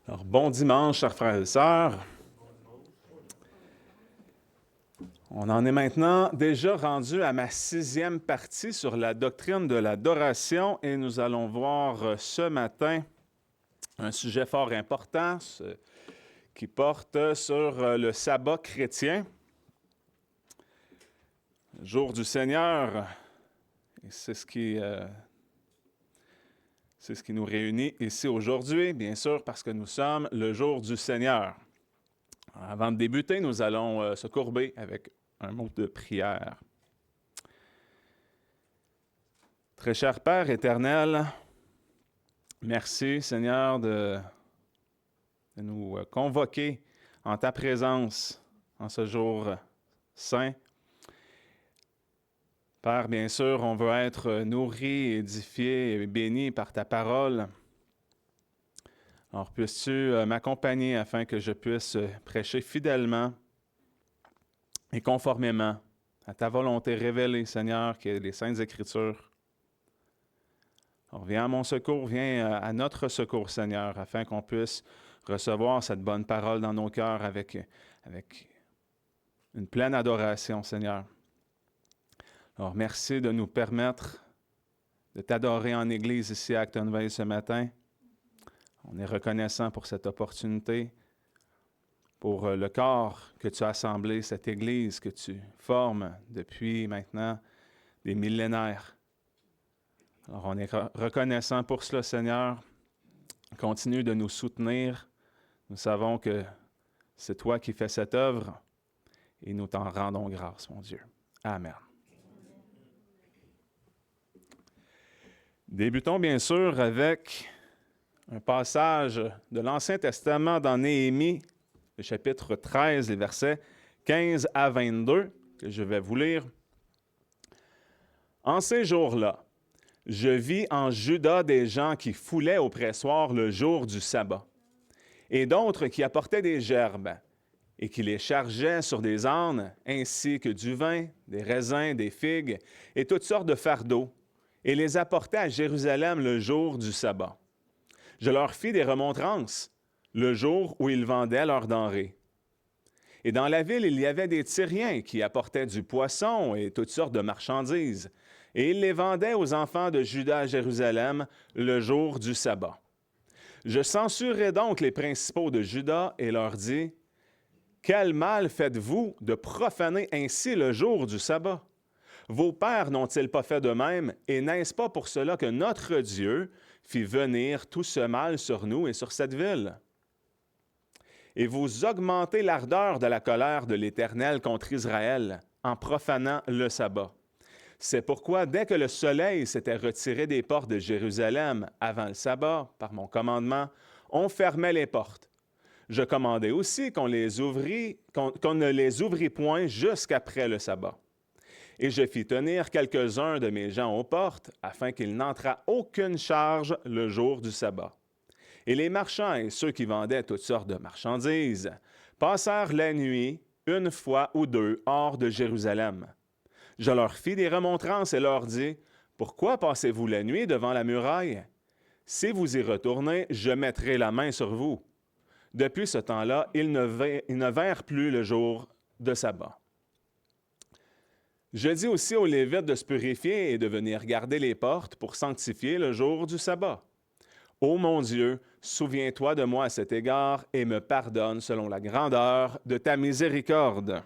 Alors, bon dimanche, chers frères et sœurs. On en est maintenant déjà rendu à ma 6e partie sur la doctrine de l'adoration et nous allons voir ce matin un sujet fort important qui porte sur le sabbat chrétien, le jour du Seigneur. Et c'est ce qui nous réunit ici aujourd'hui, bien sûr, parce que nous sommes le jour du Seigneur. Avant de débuter, nous allons se courber avec un mot de prière. Très cher Père éternel, merci Seigneur de nous convoquer en ta présence en ce jour saint. Père, bien sûr, on veut être nourri, édifié et béni par ta parole. Alors, puisses-tu m'accompagner afin que je puisse prêcher fidèlement et conformément à ta volonté révélée, Seigneur, qui est les Saintes Écritures. Alors, viens à mon secours, viens à notre secours, Seigneur, afin qu'on puisse recevoir cette bonne parole dans nos cœurs avec une pleine adoration, Seigneur. Alors, merci de nous permettre de t'adorer en Église ici à Actonville ce matin. On est reconnaissant pour cette opportunité, pour le corps que tu as assemblé, cette Église que tu formes depuis maintenant des millénaires. Alors, on est reconnaissant pour cela, Seigneur. Continue de nous soutenir. Nous savons que c'est toi qui fais cette œuvre et nous t'en rendons grâce, mon Dieu. Amen. Débutons bien sûr avec un passage de l'Ancien Testament dans Néhémie, le chapitre 13, les versets 15 à 22, que je vais vous lire. En ces jours-là, je vis en Juda des gens qui foulaient au pressoir le jour du sabbat, et d'autres qui apportaient des gerbes, et qui les chargeaient sur des ânes, ainsi que du vin, des raisins, des figues, et toutes sortes de fardeaux, et les apportaient à Jérusalem le jour du sabbat. Je leur fis des remontrances, le jour où ils vendaient leurs denrées. Et dans la ville, il y avait des Tyriens qui apportaient du poisson et toutes sortes de marchandises, et ils les vendaient aux enfants de Juda à Jérusalem le jour du sabbat. Je censurai donc les principaux de Juda et leur dis, « Quel mal faites-vous de profaner ainsi le jour du sabbat? Vos pères n'ont-ils pas fait de même, et n'est-ce pas pour cela que notre Dieu fit venir tout ce mal sur nous et sur cette ville? Et vous augmentez l'ardeur de la colère de l'Éternel contre Israël en profanant le sabbat. C'est pourquoi, dès que le soleil s'était retiré des portes de Jérusalem avant le sabbat, par mon commandement, on fermait les portes. Je commandai aussi qu'on ne les ouvrit point jusqu'après le sabbat. Et je fis tenir quelques-uns de mes gens aux portes, afin qu'il n'entrât aucune charge le jour du sabbat. Et les marchands et ceux qui vendaient toutes sortes de marchandises passèrent la nuit, une fois ou deux, hors de Jérusalem. Je leur fis des remontrances et leur dis, « Pourquoi passez-vous la nuit devant la muraille? Si vous y retournez, je mettrai la main sur vous. » Depuis ce temps-là, ils ne vinrent plus le jour de sabbat. Je dis aussi aux Lévites de se purifier et de venir garder les portes pour sanctifier le jour du sabbat. Ô mon Dieu, souviens-toi de moi à cet égard et me pardonne selon la grandeur de ta miséricorde.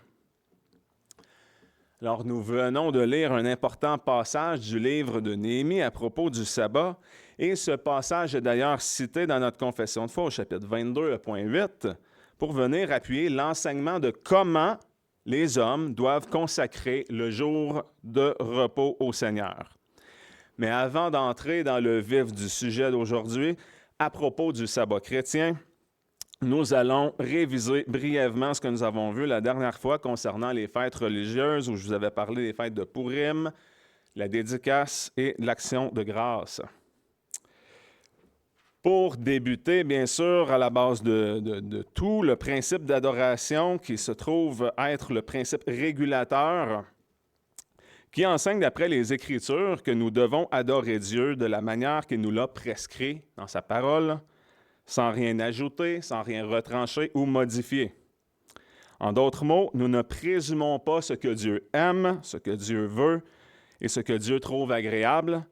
Alors, nous venons de lire un important passage du livre de Néhémie à propos du sabbat, et ce passage est d'ailleurs cité dans notre confession de foi au chapitre 22.8 pour venir appuyer l'enseignement de comment les hommes doivent consacrer le jour de repos au Seigneur. Mais avant d'entrer dans le vif du sujet d'aujourd'hui, à propos du sabbat chrétien, nous allons réviser brièvement ce que nous avons vu la dernière fois concernant les fêtes religieuses où je vous avais parlé des fêtes de Pourim, la dédicace et l'action de grâce. Pour débuter, bien sûr, à la base de tout, le principe d'adoration qui se trouve être le principe régulateur qui enseigne d'après les Écritures que nous devons adorer Dieu de la manière qu'il nous l'a prescrit dans sa parole, sans rien ajouter, sans rien retrancher ou modifier. En d'autres mots, nous ne présumons pas ce que Dieu aime, ce que Dieu veut et ce que Dieu trouve agréable.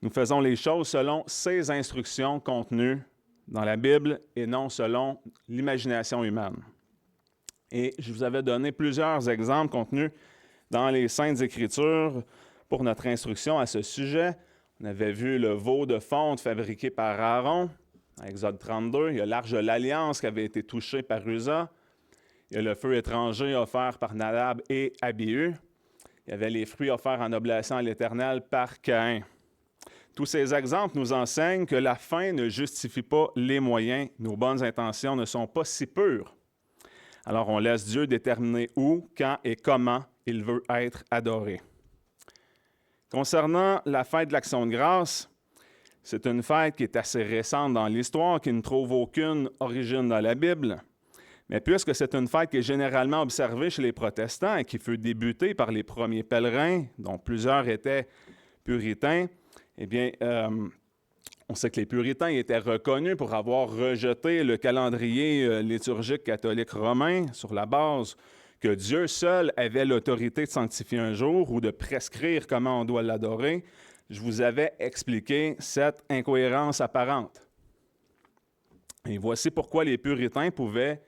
Nous faisons les choses selon ses instructions contenues dans la Bible et non selon l'imagination humaine. Et je vous avais donné plusieurs exemples contenus dans les Saintes Écritures pour notre instruction à ce sujet. On avait vu le veau de fonte fabriqué par Aaron, à Exode 32. Il y a l'arche de l'Alliance qui avait été touchée par Uza. Il y a le feu étranger offert par Nadab et Abihu. Il y avait les fruits offerts en oblation à l'Éternel par Caïn. Tous ces exemples nous enseignent que la fin ne justifie pas les moyens. Nos bonnes intentions ne sont pas si pures. Alors on laisse Dieu déterminer où, quand et comment il veut être adoré. Concernant la fête de l'Action de grâce, c'est une fête qui est assez récente dans l'histoire, qui ne trouve aucune origine dans la Bible. Mais puisque c'est une fête qui est généralement observée chez les protestants et qui fut débutée par les premiers pèlerins, dont plusieurs étaient puritains, eh bien, on sait que les puritains étaient reconnus pour avoir rejeté le calendrier liturgique catholique romain sur la base que Dieu seul avait l'autorité de sanctifier un jour ou de prescrire comment on doit l'adorer. Je vous avais expliqué cette incohérence apparente. Et voici pourquoi les puritains pouvaient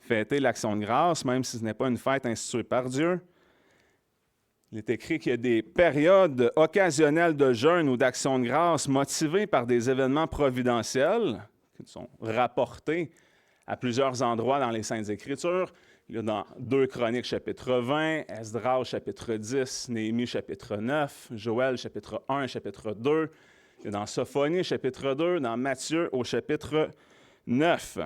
fêter l'Action de grâce, même si ce n'est pas une fête instituée par Dieu. Il est écrit qu'il y a des périodes occasionnelles de jeûne ou d'action de grâce motivées par des événements providentiels qui sont rapportés à plusieurs endroits dans les Saintes Écritures. Il y a dans 2 Chroniques chapitre 20, Esdras chapitre 10, Néhémie chapitre 9, Joël chapitre 1, chapitre 2. Il y a dans Sophonie chapitre 2, dans Matthieu au chapitre 9.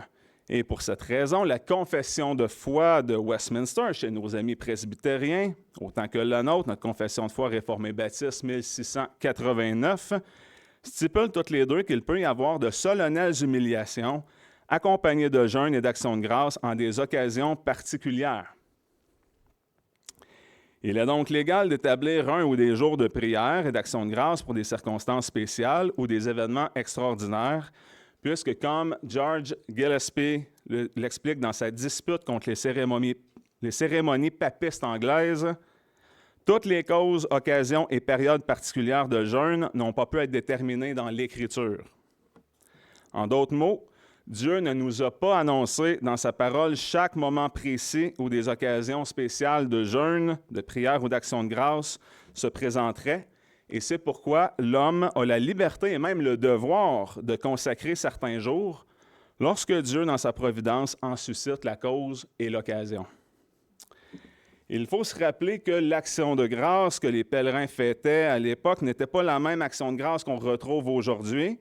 Et pour cette raison, la confession de foi de Westminster chez nos amis presbytériens, autant que la nôtre, notre confession de foi réformée baptiste 1689, stipule toutes les deux qu'il peut y avoir de solennelles humiliations accompagnées de jeûnes et d'actions de grâce en des occasions particulières. Il est donc légal d'établir un ou des jours de prière et d'action de grâce pour des circonstances spéciales ou des événements extraordinaires, puisque comme George Gillespie l'explique dans sa dispute contre les cérémonies papistes anglaises, toutes les causes, occasions et périodes particulières de jeûne n'ont pas pu être déterminées dans l'Écriture. En d'autres mots, Dieu ne nous a pas annoncé dans sa parole chaque moment précis où des occasions spéciales de jeûne, de prière ou d'action de grâce se présenteraient. Et c'est pourquoi l'homme a la liberté et même le devoir de consacrer certains jours lorsque Dieu, dans sa providence, en suscite la cause et l'occasion. Il faut se rappeler que l'action de grâce que les pèlerins fêtaient à l'époque n'était pas la même action de grâce qu'on retrouve aujourd'hui.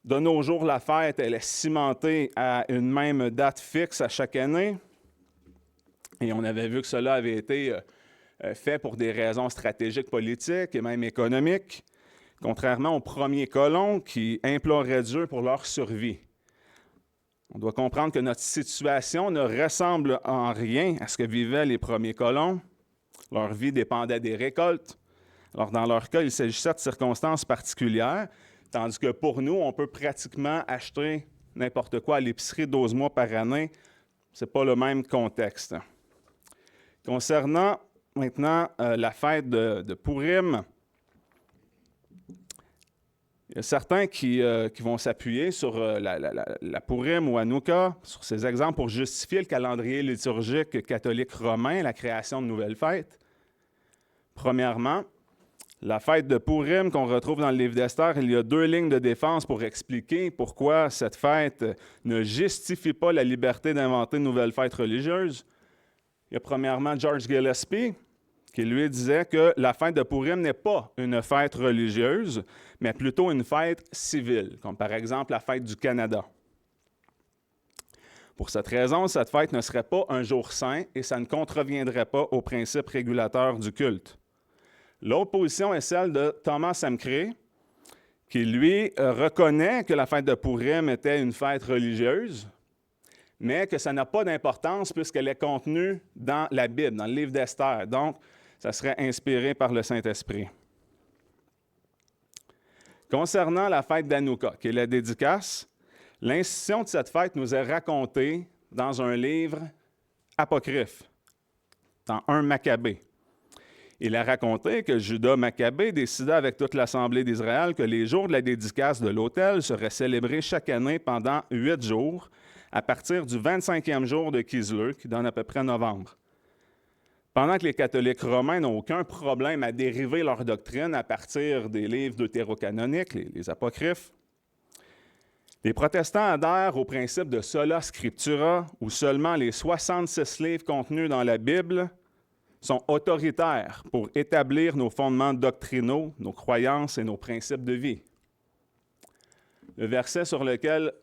De nos jours, la fête, elle est cimentée à une même date fixe à chaque année. Et on avait vu que cela avait été fait pour des raisons stratégiques, politiques et même économiques, contrairement aux premiers colons qui imploraient Dieu pour leur survie. On doit comprendre que notre situation ne ressemble en rien à ce que vivaient les premiers colons. Leur vie dépendait des récoltes. Alors, dans leur cas, il s'agissait de circonstances particulières, tandis que pour nous, on peut pratiquement acheter n'importe quoi à l'épicerie 12 mois par année. Ce n'est pas le même contexte. Concernant maintenant la fête de Purim, il y a certains qui vont s'appuyer sur la Purim ou Hanouka, sur ces exemples pour justifier le calendrier liturgique catholique romain, la création de nouvelles fêtes. Premièrement, la fête de Purim qu'on retrouve dans le livre d'Esther, il y a 2 lignes de défense pour expliquer pourquoi cette fête ne justifie pas la liberté d'inventer de nouvelles fêtes religieuses. Il y a premièrement George Gillespie, qui lui disait que la fête de Purim n'est pas une fête religieuse, mais plutôt une fête civile, comme par exemple la fête du Canada. Pour cette raison, cette fête ne serait pas un jour saint et ça ne contreviendrait pas aux principes régulateurs du culte. L'autre position est celle de Thomas M. Cray, qui lui reconnaît que la fête de Purim était une fête religieuse, mais que ça n'a pas d'importance puisqu'elle est contenue dans la Bible, dans le livre d'Esther. Donc, ça serait inspiré par le Saint-Esprit. Concernant la fête d'Hanouka, qui est la dédicace, L'institution de cette fête nous est racontée dans un livre apocryphe, dans 1 Maccabée. Il a raconté que Judas Maccabée décida avec toute l'Assemblée d'Israël que les jours de la dédicace de l'autel seraient célébrés chaque année pendant 8 jours, à partir du 25e jour de Kislev, qui donne à peu près novembre. Pendant que les catholiques romains n'ont aucun problème à dériver leur doctrine à partir des livres deutérocanoniques, les apocryphes, les protestants adhèrent au principe de sola scriptura, où seulement les 66 livres contenus dans la Bible sont autoritaires pour établir nos fondements doctrinaux, nos croyances et nos principes de vie. Le verset sur lequel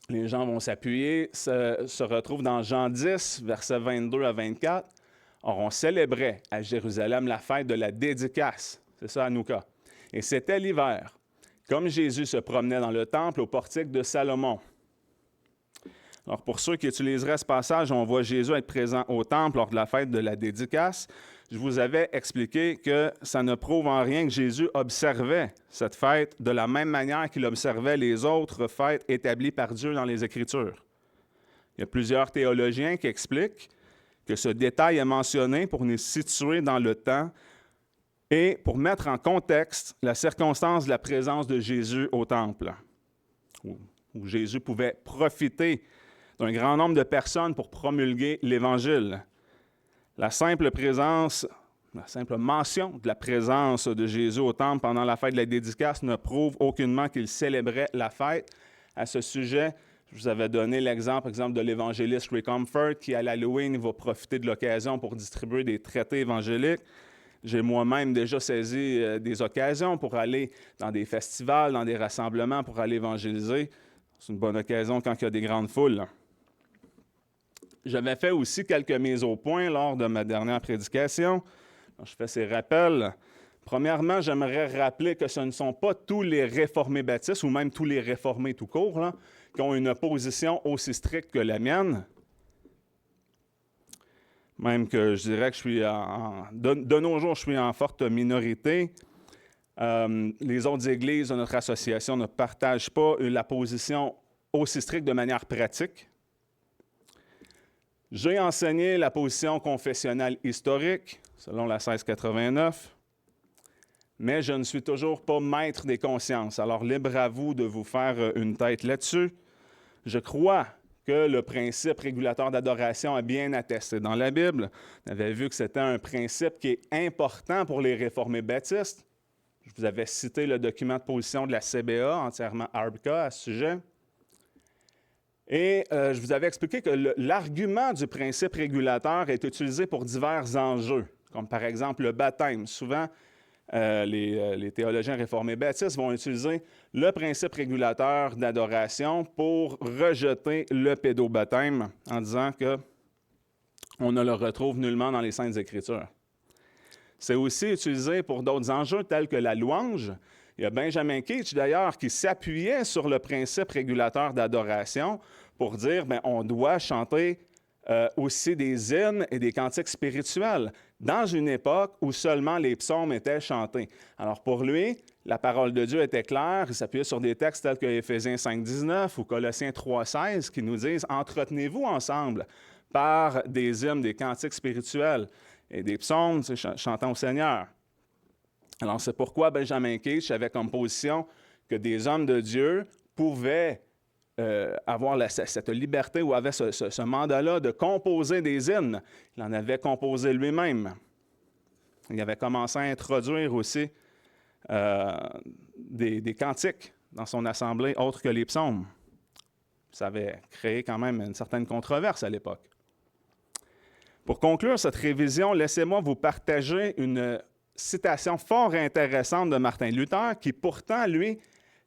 les gens vont s'appuyer se retrouve dans Jean 10, versets 22 à 24. Or, on célébrait à Jérusalem la fête de la dédicace, c'est ça, Hanouka. Et c'était l'hiver, comme Jésus se promenait dans le temple au portique de Salomon. Alors, pour ceux qui utiliseraient ce passage, on voit Jésus être présent au temple lors de la fête de la dédicace. Je vous avais expliqué que ça ne prouve en rien que Jésus observait cette fête de la même manière qu'il observait les autres fêtes établies par Dieu dans les Écritures. Il y a plusieurs théologiens qui expliquent que ce détail est mentionné pour nous situer dans le temps et pour mettre en contexte la circonstance de la présence de Jésus au temple, où Jésus pouvait profiter d'un grand nombre de personnes pour promulguer l'Évangile. La simple mention de la présence de Jésus au temple pendant la fête de la dédicace ne prouve aucunement qu'il célébrait la fête. À ce sujet, je vous avais donné l'exemple de l'évangéliste Ray Comfort qui, à l'Halloween, va profiter de l'occasion pour distribuer des traités évangéliques. J'ai moi-même déjà saisi des occasions pour aller dans des festivals, dans des rassemblements, pour aller évangéliser. C'est une bonne occasion quand il y a des grandes foules. J'avais fait aussi quelques mises au point lors de ma dernière prédication. Je fais ces rappels. Premièrement, j'aimerais rappeler que ce ne sont pas tous les réformés baptistes, ou même tous les réformés tout court, là, qui ont une position aussi stricte que la mienne. Même que je dirais que je suis de nos jours, je suis en forte minorité. Les autres églises de notre association ne partagent pas la position aussi stricte de manière pratique. J'ai enseigné la position confessionnelle historique, selon la 1689, mais je ne suis toujours pas maître des consciences. Alors, libre à vous de vous faire une tête là-dessus. Je crois que le principe régulateur d'adoration est bien attesté dans la Bible. On avait vu que c'était un principe qui est important pour les réformés baptistes. Je vous avais cité le document de position de la CBA, entièrement ARBCA, à ce sujet. Et je vous avais expliqué que l'argument du principe régulateur est utilisé pour divers enjeux, comme par exemple le baptême. Souvent, les théologiens réformés baptistes vont utiliser le principe régulateur d'adoration pour rejeter le pédobaptême en disant qu'on ne le retrouve nullement dans les Saintes Écritures. C'est aussi utilisé pour d'autres enjeux tels que la louange. Il y a Benjamin Keach, d'ailleurs, qui s'appuyait sur le principe régulateur d'adoration pour dire on doit chanter aussi des hymnes et des cantiques spirituels dans une époque où seulement les psaumes étaient chantés. Alors pour lui, la parole de Dieu était claire. Il s'appuyait sur des textes tels que Éphésiens 5.19 ou Colossiens 3.16 qui nous disent « Entretenez-vous ensemble par des hymnes, des cantiques spirituels et des psaumes chantant au Seigneur. » Alors, c'est pourquoi Benjamin Keach avait comme position que des hommes de Dieu pouvaient avoir cette liberté ou avaient ce mandat-là de composer des hymnes. Il en avait composé lui-même. Il avait commencé à introduire aussi des cantiques dans son assemblée autres que les psaumes. Ça avait créé quand même une certaine controverse à l'époque. Pour conclure cette révision, laissez-moi vous partager une citation fort intéressante de Martin Luther, qui pourtant, lui,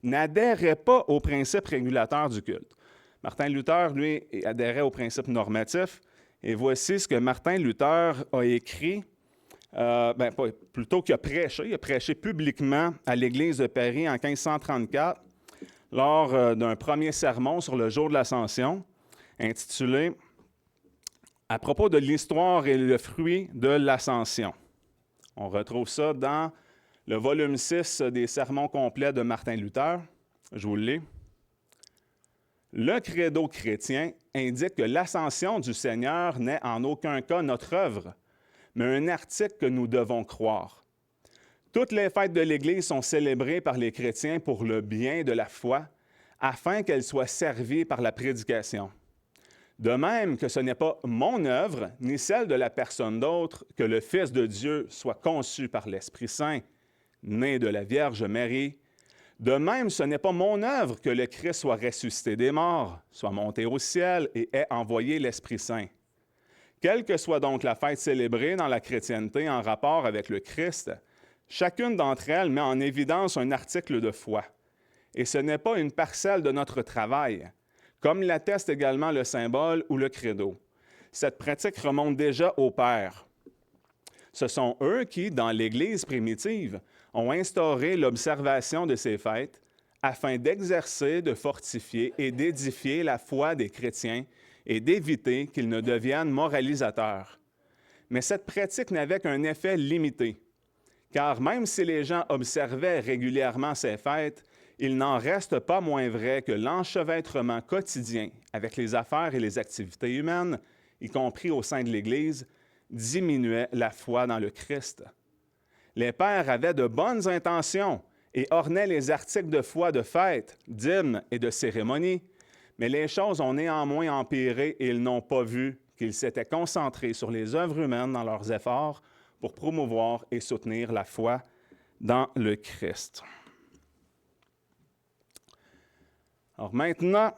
n'adhérait pas au principe régulateur du culte. Martin Luther, lui, adhérait au principe normatif. Et voici ce que Martin Luther a écrit, plutôt qu'il a prêché. Il a prêché publiquement à l'Église de Paris en 1534, lors d'un premier sermon sur le jour de l'Ascension, intitulé « À propos de l'histoire et le fruit de l'Ascension ». On retrouve ça dans le volume 6 des sermons complets de Martin Luther. Je vous le lis. Le credo chrétien indique que l'ascension du Seigneur n'est en aucun cas notre œuvre, mais un article que nous devons croire. Toutes les fêtes de l'Église sont célébrées par les chrétiens pour le bien de la foi, afin qu'elles soient servies par la prédication. De même que ce n'est pas mon œuvre, ni celle de la personne d'autre, que le Fils de Dieu soit conçu par l'Esprit Saint, né de la Vierge Marie, de même ce n'est pas mon œuvre que le Christ soit ressuscité des morts, soit monté au ciel et ait envoyé l'Esprit Saint. Quelle que soit donc la fête célébrée dans la chrétienté en rapport avec le Christ, chacune d'entre elles met en évidence un article de foi. Et ce n'est pas une parcelle de notre travail, comme l'atteste également le symbole ou le credo. Cette pratique remonte déjà aux pères. Ce sont eux qui, dans l'Église primitive, ont instauré l'observation de ces fêtes afin d'exercer, de fortifier et d'édifier la foi des chrétiens et d'éviter qu'ils ne deviennent moralisateurs. Mais cette pratique n'avait qu'un effet limité, car même si les gens observaient régulièrement ces fêtes, il n'en reste pas moins vrai que l'enchevêtrement quotidien avec les affaires et les activités humaines, y compris au sein de l'Église, diminuait la foi dans le Christ. Les pères avaient de bonnes intentions et ornaient les articles de foi de fêtes, d'hymnes et de cérémonies, mais les choses ont néanmoins empiré et ils n'ont pas vu qu'ils s'étaient concentrés sur les œuvres humaines dans leurs efforts pour promouvoir et soutenir la foi dans le Christ. Alors maintenant,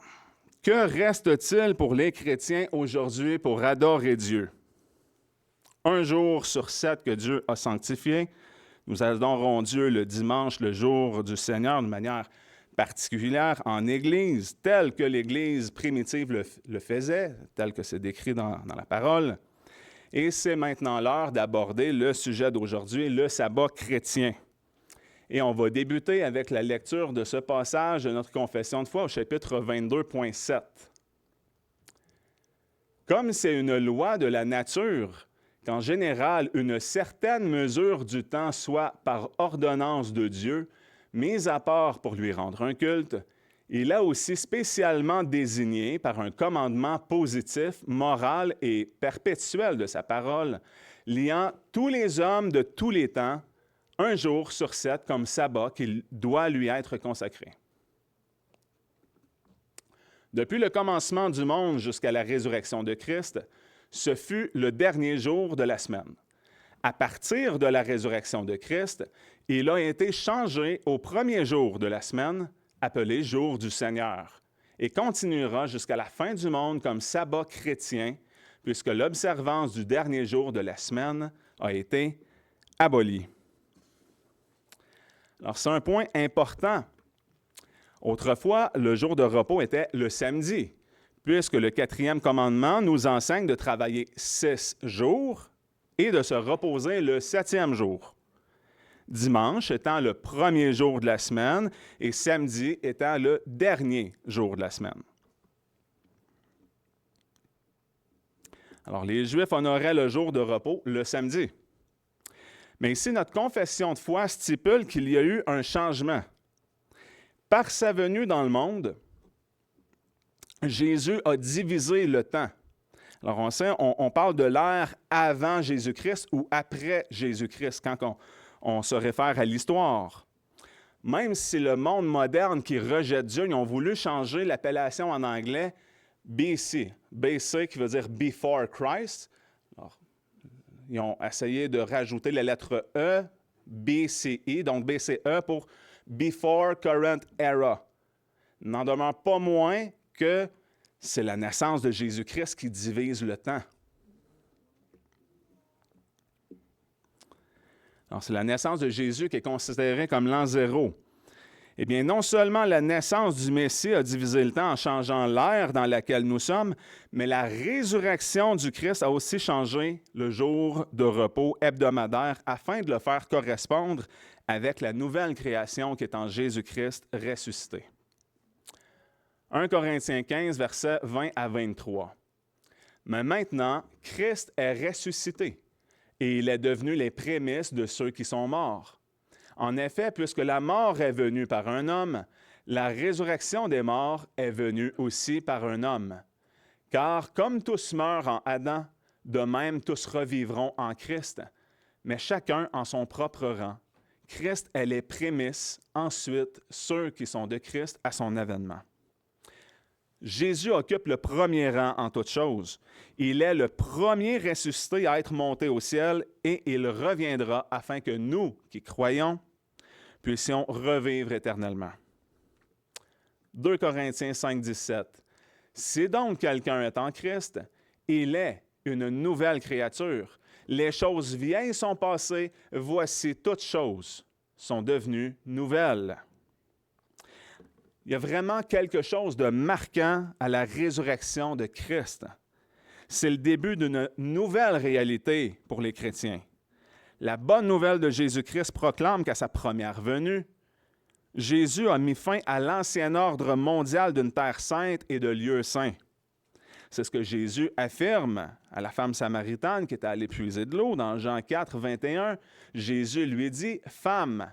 que reste-t-il pour les chrétiens aujourd'hui pour adorer Dieu? Un jour sur 7 que Dieu a sanctifié, nous adorons Dieu le dimanche, le jour du Seigneur, de manière particulière en Église, tel que l'Église primitive le faisait, tel que c'est décrit dans la parole. Et c'est maintenant l'heure d'aborder le sujet d'aujourd'hui, le sabbat chrétien. Et on va débuter avec la lecture de ce passage de notre confession de foi au chapitre 22.7. Comme c'est une loi de la nature qu'en général une certaine mesure du temps soit par ordonnance de Dieu mise à part pour lui rendre un culte, il a aussi spécialement désigné par un commandement positif, moral et perpétuel de sa parole, liant tous les hommes de tous les temps un jour sur 7 comme sabbat qu'il doit lui être consacré. Depuis le commencement du monde jusqu'à la résurrection de Christ, ce fut le dernier jour de la semaine. À partir de la résurrection de Christ, il a été changé au premier jour de la semaine, appelé jour du Seigneur, et continuera jusqu'à la fin du monde comme sabbat chrétien, puisque l'observance du dernier jour de la semaine a été abolie. Alors, c'est un point important. Autrefois, le jour de repos était le samedi, puisque le 4e commandement nous enseigne de travailler 6 jours et de se reposer le 7e jour. Dimanche étant le premier jour de la semaine et samedi étant le dernier jour de la semaine. Alors, les Juifs honoraient le jour de repos le samedi. Mais ici, notre confession de foi stipule qu'il y a eu un changement. Par sa venue dans le monde, Jésus a divisé le temps. Alors, on parle de l'ère avant Jésus-Christ ou après Jésus-Christ, quand on se réfère à l'histoire. Même si le monde moderne qui rejette Dieu, ils ont voulu changer l'appellation en anglais BC. BC qui veut dire Before Christ. Alors, ils ont essayé de rajouter la lettre E, BCE, donc BCE pour Before Current Era. N'en demeure pas moins que c'est la naissance de Jésus-Christ qui divise le temps. Alors, c'est la naissance de Jésus qui est considérée comme l'an 0. Eh bien, non seulement la naissance du Messie a divisé le temps en changeant l'ère dans laquelle nous sommes, mais la résurrection du Christ a aussi changé le jour de repos hebdomadaire afin de le faire correspondre avec la nouvelle création qui est en Jésus-Christ ressuscité. 1 Corinthiens 15, versets 20 à 23. Mais maintenant, Christ est ressuscité et il est devenu les prémices de ceux qui sont morts. En effet, puisque la mort est venue par un homme, la résurrection des morts est venue aussi par un homme. Car comme tous meurent en Adam, de même tous revivront en Christ, mais chacun en son propre rang. Christ est les prémices, ensuite ceux qui sont de Christ à son avènement. Jésus occupe le premier rang en toutes choses. Il est le premier ressuscité à être monté au ciel et il reviendra afin que nous, qui croyons, puissions revivre éternellement. 2 Corinthiens 5, 17. Si donc quelqu'un est en Christ, il est une nouvelle créature. Les choses vieilles sont passées, voici toutes choses sont devenues nouvelles. Il y a vraiment quelque chose de marquant à la résurrection de Christ. C'est le début d'une nouvelle réalité pour les chrétiens. La bonne nouvelle de Jésus-Christ proclame qu'à sa première venue, Jésus a mis fin à l'ancien ordre mondial d'une terre sainte et de lieux saints. C'est ce que Jésus affirme à la femme samaritaine qui était allée puiser de l'eau dans Jean 4, 21. Jésus lui dit « Femme,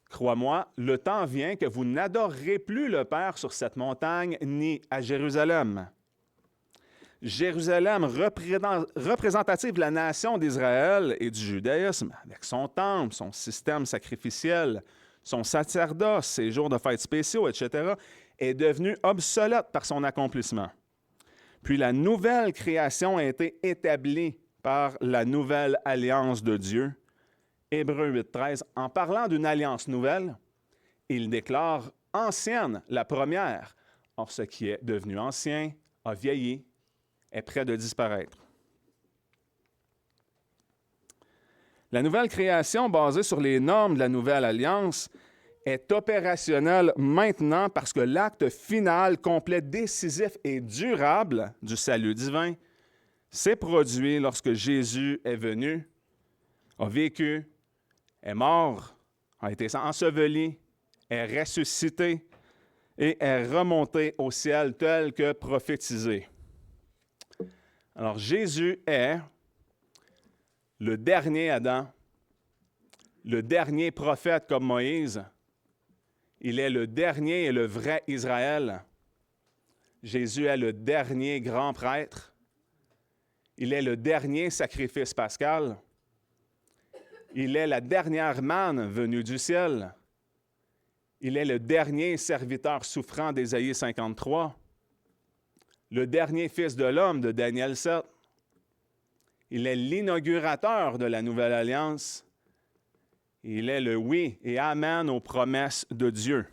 crois-moi, le temps vient que vous n'adorerez plus le Père sur cette montagne ni à Jérusalem. » Jérusalem, représentative de la nation d'Israël et du judaïsme, avec son temple, son système sacrificiel, son sacerdoce, ses jours de fêtes spéciaux, etc., est devenue obsolète par son accomplissement. Puis la nouvelle création a été établie par la nouvelle alliance de Dieu. Hébreux 8.13, en parlant d'une alliance nouvelle, il déclare « ancienne la première ». Or, ce qui est devenu ancien a vieilli, est près de disparaître. La nouvelle création basée sur les normes de la nouvelle alliance est opérationnelle maintenant parce que l'acte final, complet, décisif et durable du salut divin s'est produit lorsque Jésus est venu, a vécu, est mort, a été enseveli, est ressuscité et est remonté au ciel tel que prophétisé. Alors Jésus est le dernier Adam, le dernier prophète comme Moïse. Il est le dernier et le vrai Israël. Jésus est le dernier grand prêtre. Il est le dernier sacrifice pascal. Il est la dernière manne venue du ciel. Il est le dernier serviteur souffrant d'Ésaïe 53. Le dernier fils de l'homme de Daniel 7. Il est l'inaugurateur de la nouvelle alliance. Il est le oui et amen aux promesses de Dieu.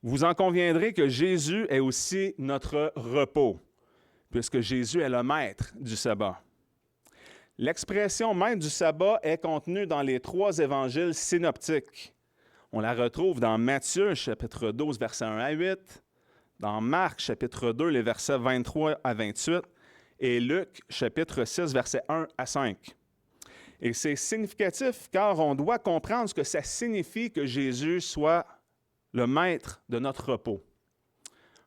Vous en conviendrez que Jésus est aussi notre repos, puisque Jésus est le maître du sabbat. L'expression maître du sabbat est contenue dans les 3 évangiles synoptiques. On la retrouve dans Matthieu, chapitre 12, versets 1 à 8, dans Marc, chapitre 2, les versets 23 à 28, et Luc, chapitre 6, versets 1 à 5. Et c'est significatif car on doit comprendre ce que ça signifie que Jésus soit le maître de notre repos.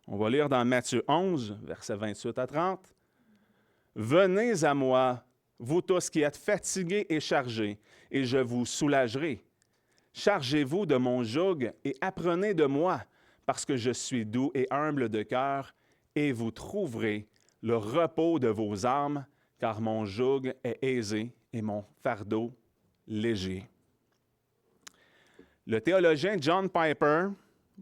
On va lire dans Matthieu 11, versets 28 à 30. « Venez à moi, vous tous qui êtes fatigués et chargés, et je vous soulagerai. Chargez-vous de mon joug et apprenez de moi, parce que je suis doux et humble de cœur, et vous trouverez le repos de vos âmes, car mon joug est aisé et mon fardeau léger. » Le théologien John Piper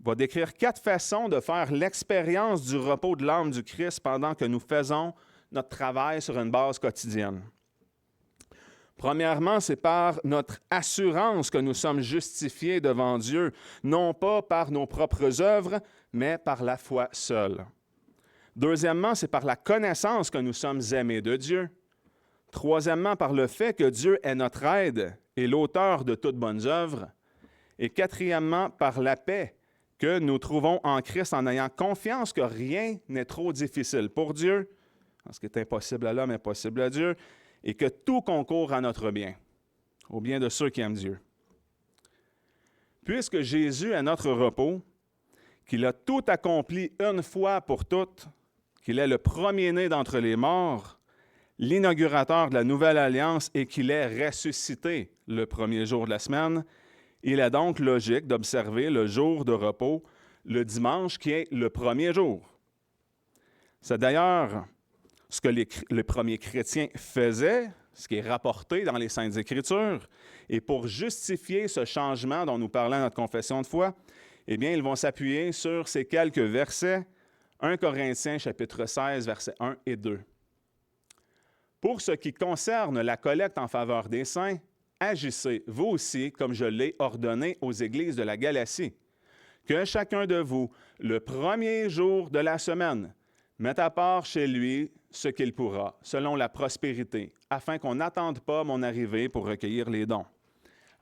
va décrire 4 façons de faire l'expérience du repos de l'âme du Christ pendant que nous faisons notre travail sur une base quotidienne. Premièrement, c'est par notre assurance que nous sommes justifiés devant Dieu, non pas par nos propres œuvres, mais par la foi seule. Deuxièmement, c'est par la connaissance que nous sommes aimés de Dieu. Troisièmement, par le fait que Dieu est notre aide et l'auteur de toutes bonnes œuvres. Et quatrièmement, par la paix que nous trouvons en Christ en ayant confiance que rien n'est trop difficile pour Dieu, ce qui est impossible à l'homme est possible à Dieu, et que tout concourt à notre bien, au bien de ceux qui aiment Dieu. Puisque Jésus est notre repos, qu'il a tout accompli une fois pour toutes, qu'il est le premier-né d'entre les morts, l'inaugurateur de la nouvelle alliance et qu'il est ressuscité le premier jour de la semaine, Il est donc logique d'observer le jour de repos, le dimanche, qui est le premier jour. C'est d'ailleurs ce que les premiers chrétiens faisaient, ce qui est rapporté dans les Saintes Écritures. Et pour justifier ce changement dont nous parlons dans notre confession de foi, eh bien, ils vont s'appuyer sur ces quelques versets, 1 Corinthiens chapitre 16, versets 1 et 2. Pour ce qui concerne la collecte en faveur des saints, agissez, vous aussi, comme je l'ai ordonné aux églises de la Galatie, que chacun de vous, le premier jour de la semaine, mette à part chez lui ce qu'il pourra, selon la prospérité, afin qu'on n'attende pas mon arrivée pour recueillir les dons.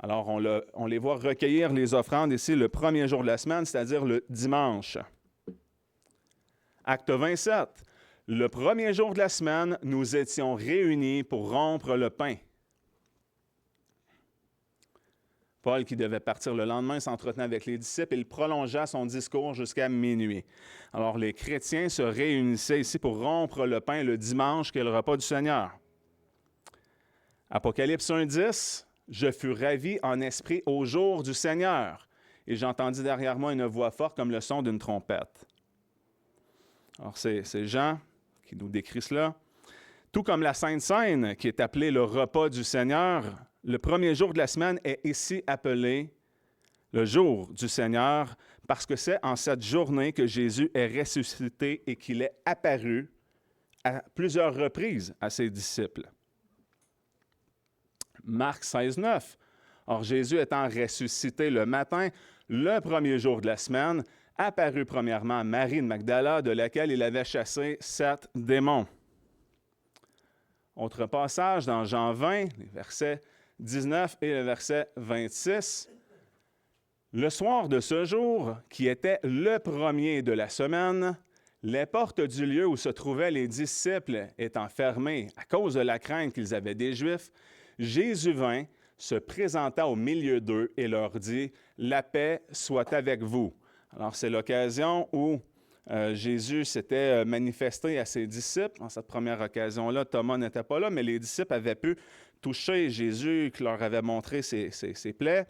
Alors, on les voit recueillir les offrandes ici le premier jour de la semaine, c'est-à-dire le dimanche. Acte 27. Le premier jour de la semaine, nous étions réunis pour rompre le pain. Paul, qui devait partir le lendemain, s'entretenait avec les disciples et il prolongea son discours jusqu'à minuit. Alors, les chrétiens se réunissaient ici pour rompre le pain le dimanche, qui est le repas du Seigneur. Apocalypse 1,10. Je fus ravi en esprit au jour du Seigneur, et j'entendis derrière moi une voix forte comme le son d'une trompette. Alors, c'est Jean qui nous décrit cela. Tout comme la Sainte Seine, qui est appelée le repas du Seigneur, le premier jour de la semaine est ici appelé le jour du Seigneur, parce que c'est en cette journée que Jésus est ressuscité et qu'il est apparu à plusieurs reprises à ses disciples. Marc 16, 9. Or, Jésus étant ressuscité le matin, le premier jour de la semaine, apparut premièrement à Marie de Magdala, de laquelle il avait chassé 7 démons. Autre passage dans Jean 20, les versets 19 et le verset 26. Le soir de ce jour, qui était le premier de la semaine, les portes du lieu où se trouvaient les disciples étant fermées à cause de la crainte qu'ils avaient des Juifs, Jésus vint, se présenta au milieu d'eux et leur dit « La paix soit avec vous ». Alors, c'est l'occasion où Jésus s'était manifesté à ses disciples. En cette première occasion-là, Thomas n'était pas là, mais les disciples avaient pu toucher Jésus qui leur avait montré ses plaies.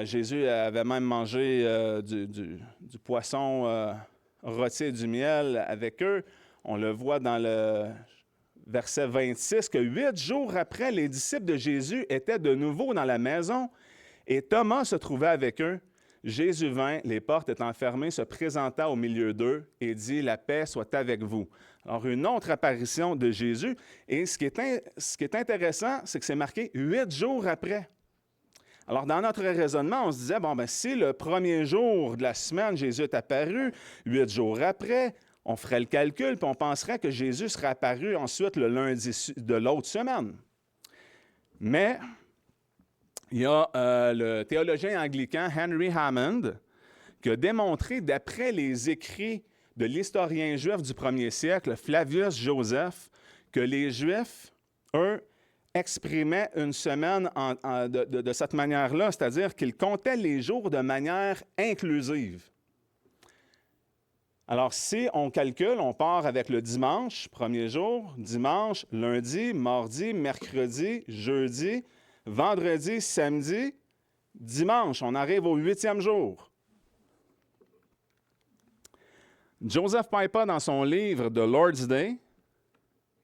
Jésus avait même mangé du poisson rôti et du miel avec eux. On le voit dans le verset 26, que 8 jours après, les disciples de Jésus étaient de nouveau dans la maison et Thomas se trouvait avec eux. Jésus vint, les portes étant fermées, se présenta au milieu d'eux et dit « La paix soit avec vous ». Alors, une autre apparition de Jésus. Et ce qui est intéressant, c'est que c'est marqué 8 jours après. Alors, dans notre raisonnement, on se disait, si le premier jour de la semaine, Jésus est apparu, 8 jours après, on ferait le calcul, puis on penserait que Jésus serait apparu ensuite le lundi de l'autre semaine. Mais il y a le théologien anglican Henry Hammond qui a démontré, d'après les écrits de l'historien juif du 1er siècle, Flavius Joseph, que les Juifs, eux, exprimaient une semaine de cette manière-là, c'est-à-dire qu'ils comptaient les jours de manière inclusive. Alors, si on calcule, on part avec le dimanche, premier jour, dimanche, lundi, mardi, mercredi, jeudi, vendredi, samedi, dimanche, on arrive au 8e jour. Joseph Piper, dans son livre « The Lord's Day »,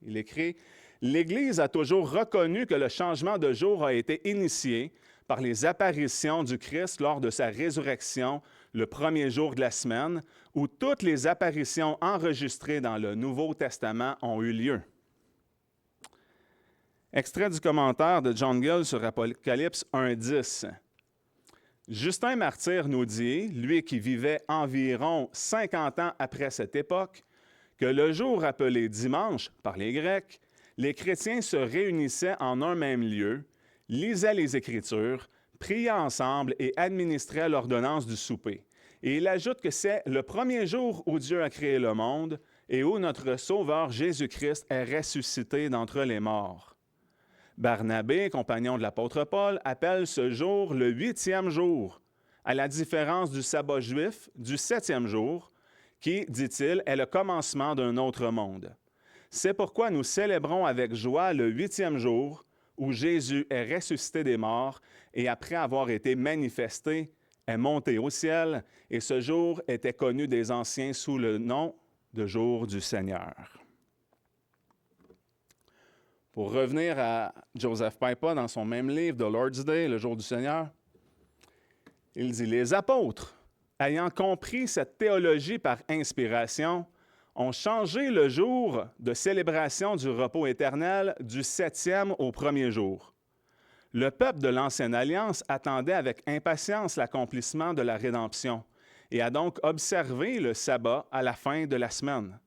il écrit « L'Église a toujours reconnu que le changement de jour a été initié par les apparitions du Christ lors de sa résurrection le premier jour de la semaine, où toutes les apparitions enregistrées dans le Nouveau Testament ont eu lieu. » Extrait du commentaire de John Gill sur Apocalypse 1.10. Justin Martyr nous dit, lui qui vivait environ 50 ans après cette époque, que le jour appelé dimanche par les Grecs, les chrétiens se réunissaient en un même lieu, lisaient les Écritures, priaient ensemble et administraient l'ordonnance du souper. Et il ajoute que c'est le premier jour où Dieu a créé le monde et où notre Sauveur Jésus-Christ est ressuscité d'entre les morts. Barnabé, compagnon de l'apôtre Paul, appelle ce jour le 8e jour, à la différence du sabbat juif du 7e jour, qui, dit-il, est le commencement d'un autre monde. C'est pourquoi nous célébrons avec joie le 8e jour, où Jésus est ressuscité des morts et après avoir été manifesté, est monté au ciel et ce jour était connu des anciens sous le nom de jour du Seigneur. Pour revenir à Joseph Piper dans son même livre, The Lord's Day, le jour du Seigneur, il dit « Les apôtres, ayant compris cette théologie par inspiration, ont changé le jour de célébration du repos éternel du 7e au 1er jour. Le peuple de l'Ancienne Alliance attendait avec impatience l'accomplissement de la rédemption et a donc observé le sabbat à la fin de la semaine.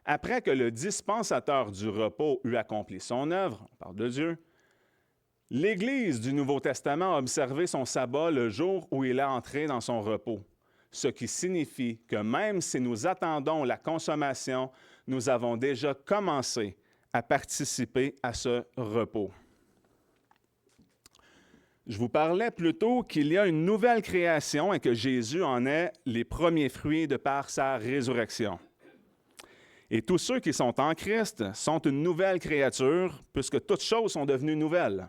Après que le dispensateur du repos eut accompli son œuvre, on parle de Dieu, l'Église du Nouveau Testament a observé son sabbat le jour où il est entré dans son repos, ce qui signifie que même si nous attendons la consommation, nous avons déjà commencé à participer à ce repos. Je vous parlais plus tôt qu'il y a une nouvelle création et que Jésus en est les premiers fruits de par sa résurrection. Et tous ceux qui sont en Christ sont une nouvelle créature, puisque toutes choses sont devenues nouvelles.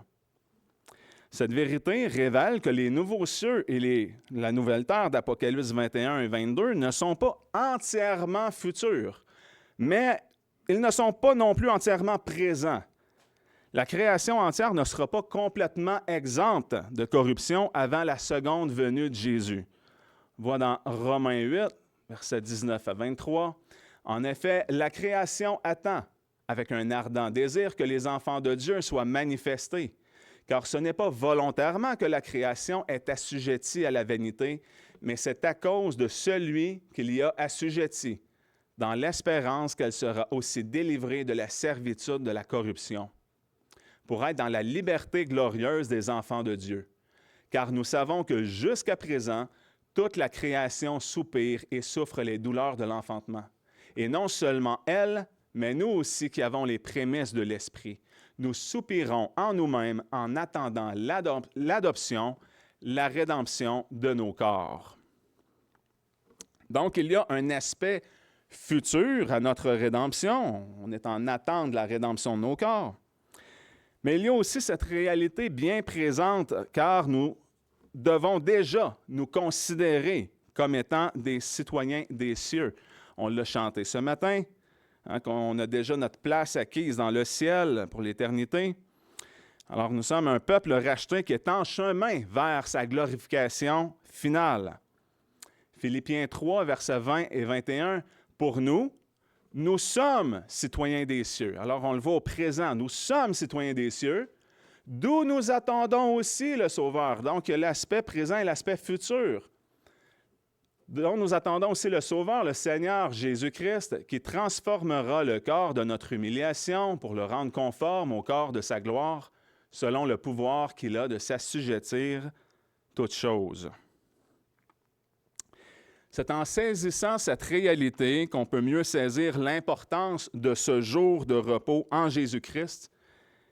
Cette vérité révèle que les nouveaux cieux et la nouvelle terre d'Apocalypse 21 et 22 ne sont pas entièrement futurs, mais ils ne sont pas non plus entièrement présents. La création entière ne sera pas complètement exempte de corruption avant la seconde venue de Jésus. On voit dans Romains 8, versets 19 à 23. En effet, la création attend, avec un ardent désir, que les enfants de Dieu soient manifestés. Car ce n'est pas volontairement que la création est assujettie à la vanité, mais c'est à cause de celui qui l'y a assujettie, dans l'espérance qu'elle sera aussi délivrée de la servitude de la corruption, pour être dans la liberté glorieuse des enfants de Dieu. Car nous savons que jusqu'à présent, toute la création soupire et souffre les douleurs de l'enfantement. Et non seulement elle, mais nous aussi qui avons les prémices de l'Esprit. Nous soupirons en nous-mêmes en attendant l'adoption, la rédemption de nos corps. Donc, il y a un aspect futur à notre rédemption. On est en attente de la rédemption de nos corps. Mais il y a aussi cette réalité bien présente, car nous devons déjà nous considérer comme étant des citoyens des cieux. On l'a chanté ce matin. Qu'on a déjà notre place acquise dans le ciel pour l'éternité. Alors nous sommes un peuple racheté qui est en chemin vers sa glorification finale. Philippiens 3, versets 20 et 21, pour nous, nous sommes citoyens des cieux. Alors on le voit au présent, nous sommes citoyens des cieux, d'où nous attendons aussi le Sauveur. Donc il y a l'aspect présent et l'aspect futur. Donc, nous attendons aussi le Sauveur, le Seigneur Jésus-Christ, qui transformera le corps de notre humiliation pour le rendre conforme au corps de sa gloire, selon le pouvoir qu'il a de s'assujettir toutes choses. C'est en saisissant cette réalité qu'on peut mieux saisir l'importance de ce jour de repos en Jésus-Christ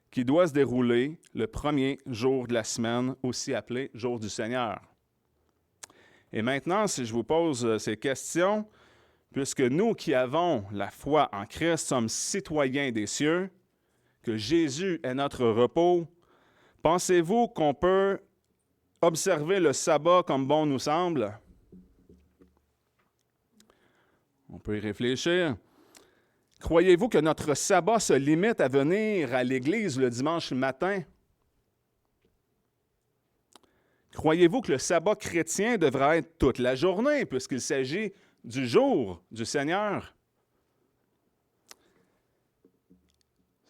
qui doit se dérouler le premier jour de la semaine, aussi appelé jour du Seigneur. Et maintenant, si je vous pose ces questions, puisque nous qui avons la foi en Christ sommes citoyens des cieux, que Jésus est notre repos, pensez-vous qu'on peut observer le sabbat comme bon nous semble? On peut y réfléchir. Croyez-vous que notre sabbat se limite à venir à l'Église le dimanche matin? Croyez-vous que le sabbat chrétien devrait être toute la journée, puisqu'il s'agit du jour du Seigneur?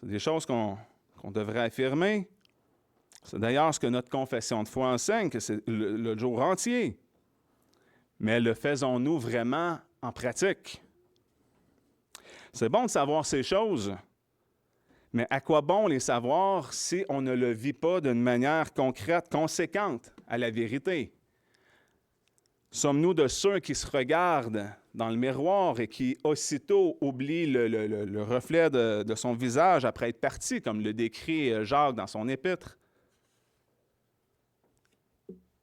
C'est des choses qu'on devrait affirmer. C'est d'ailleurs ce que notre confession de foi enseigne, que c'est le jour entier. Mais le faisons-nous vraiment en pratique? C'est bon de savoir ces choses, mais à quoi bon les savoir si on ne le vit pas d'une manière concrète, conséquente à la vérité? Sommes-nous de ceux qui se regardent dans le miroir et qui aussitôt oublient le reflet de son visage après être parti, comme le décrit Jacques dans son épître?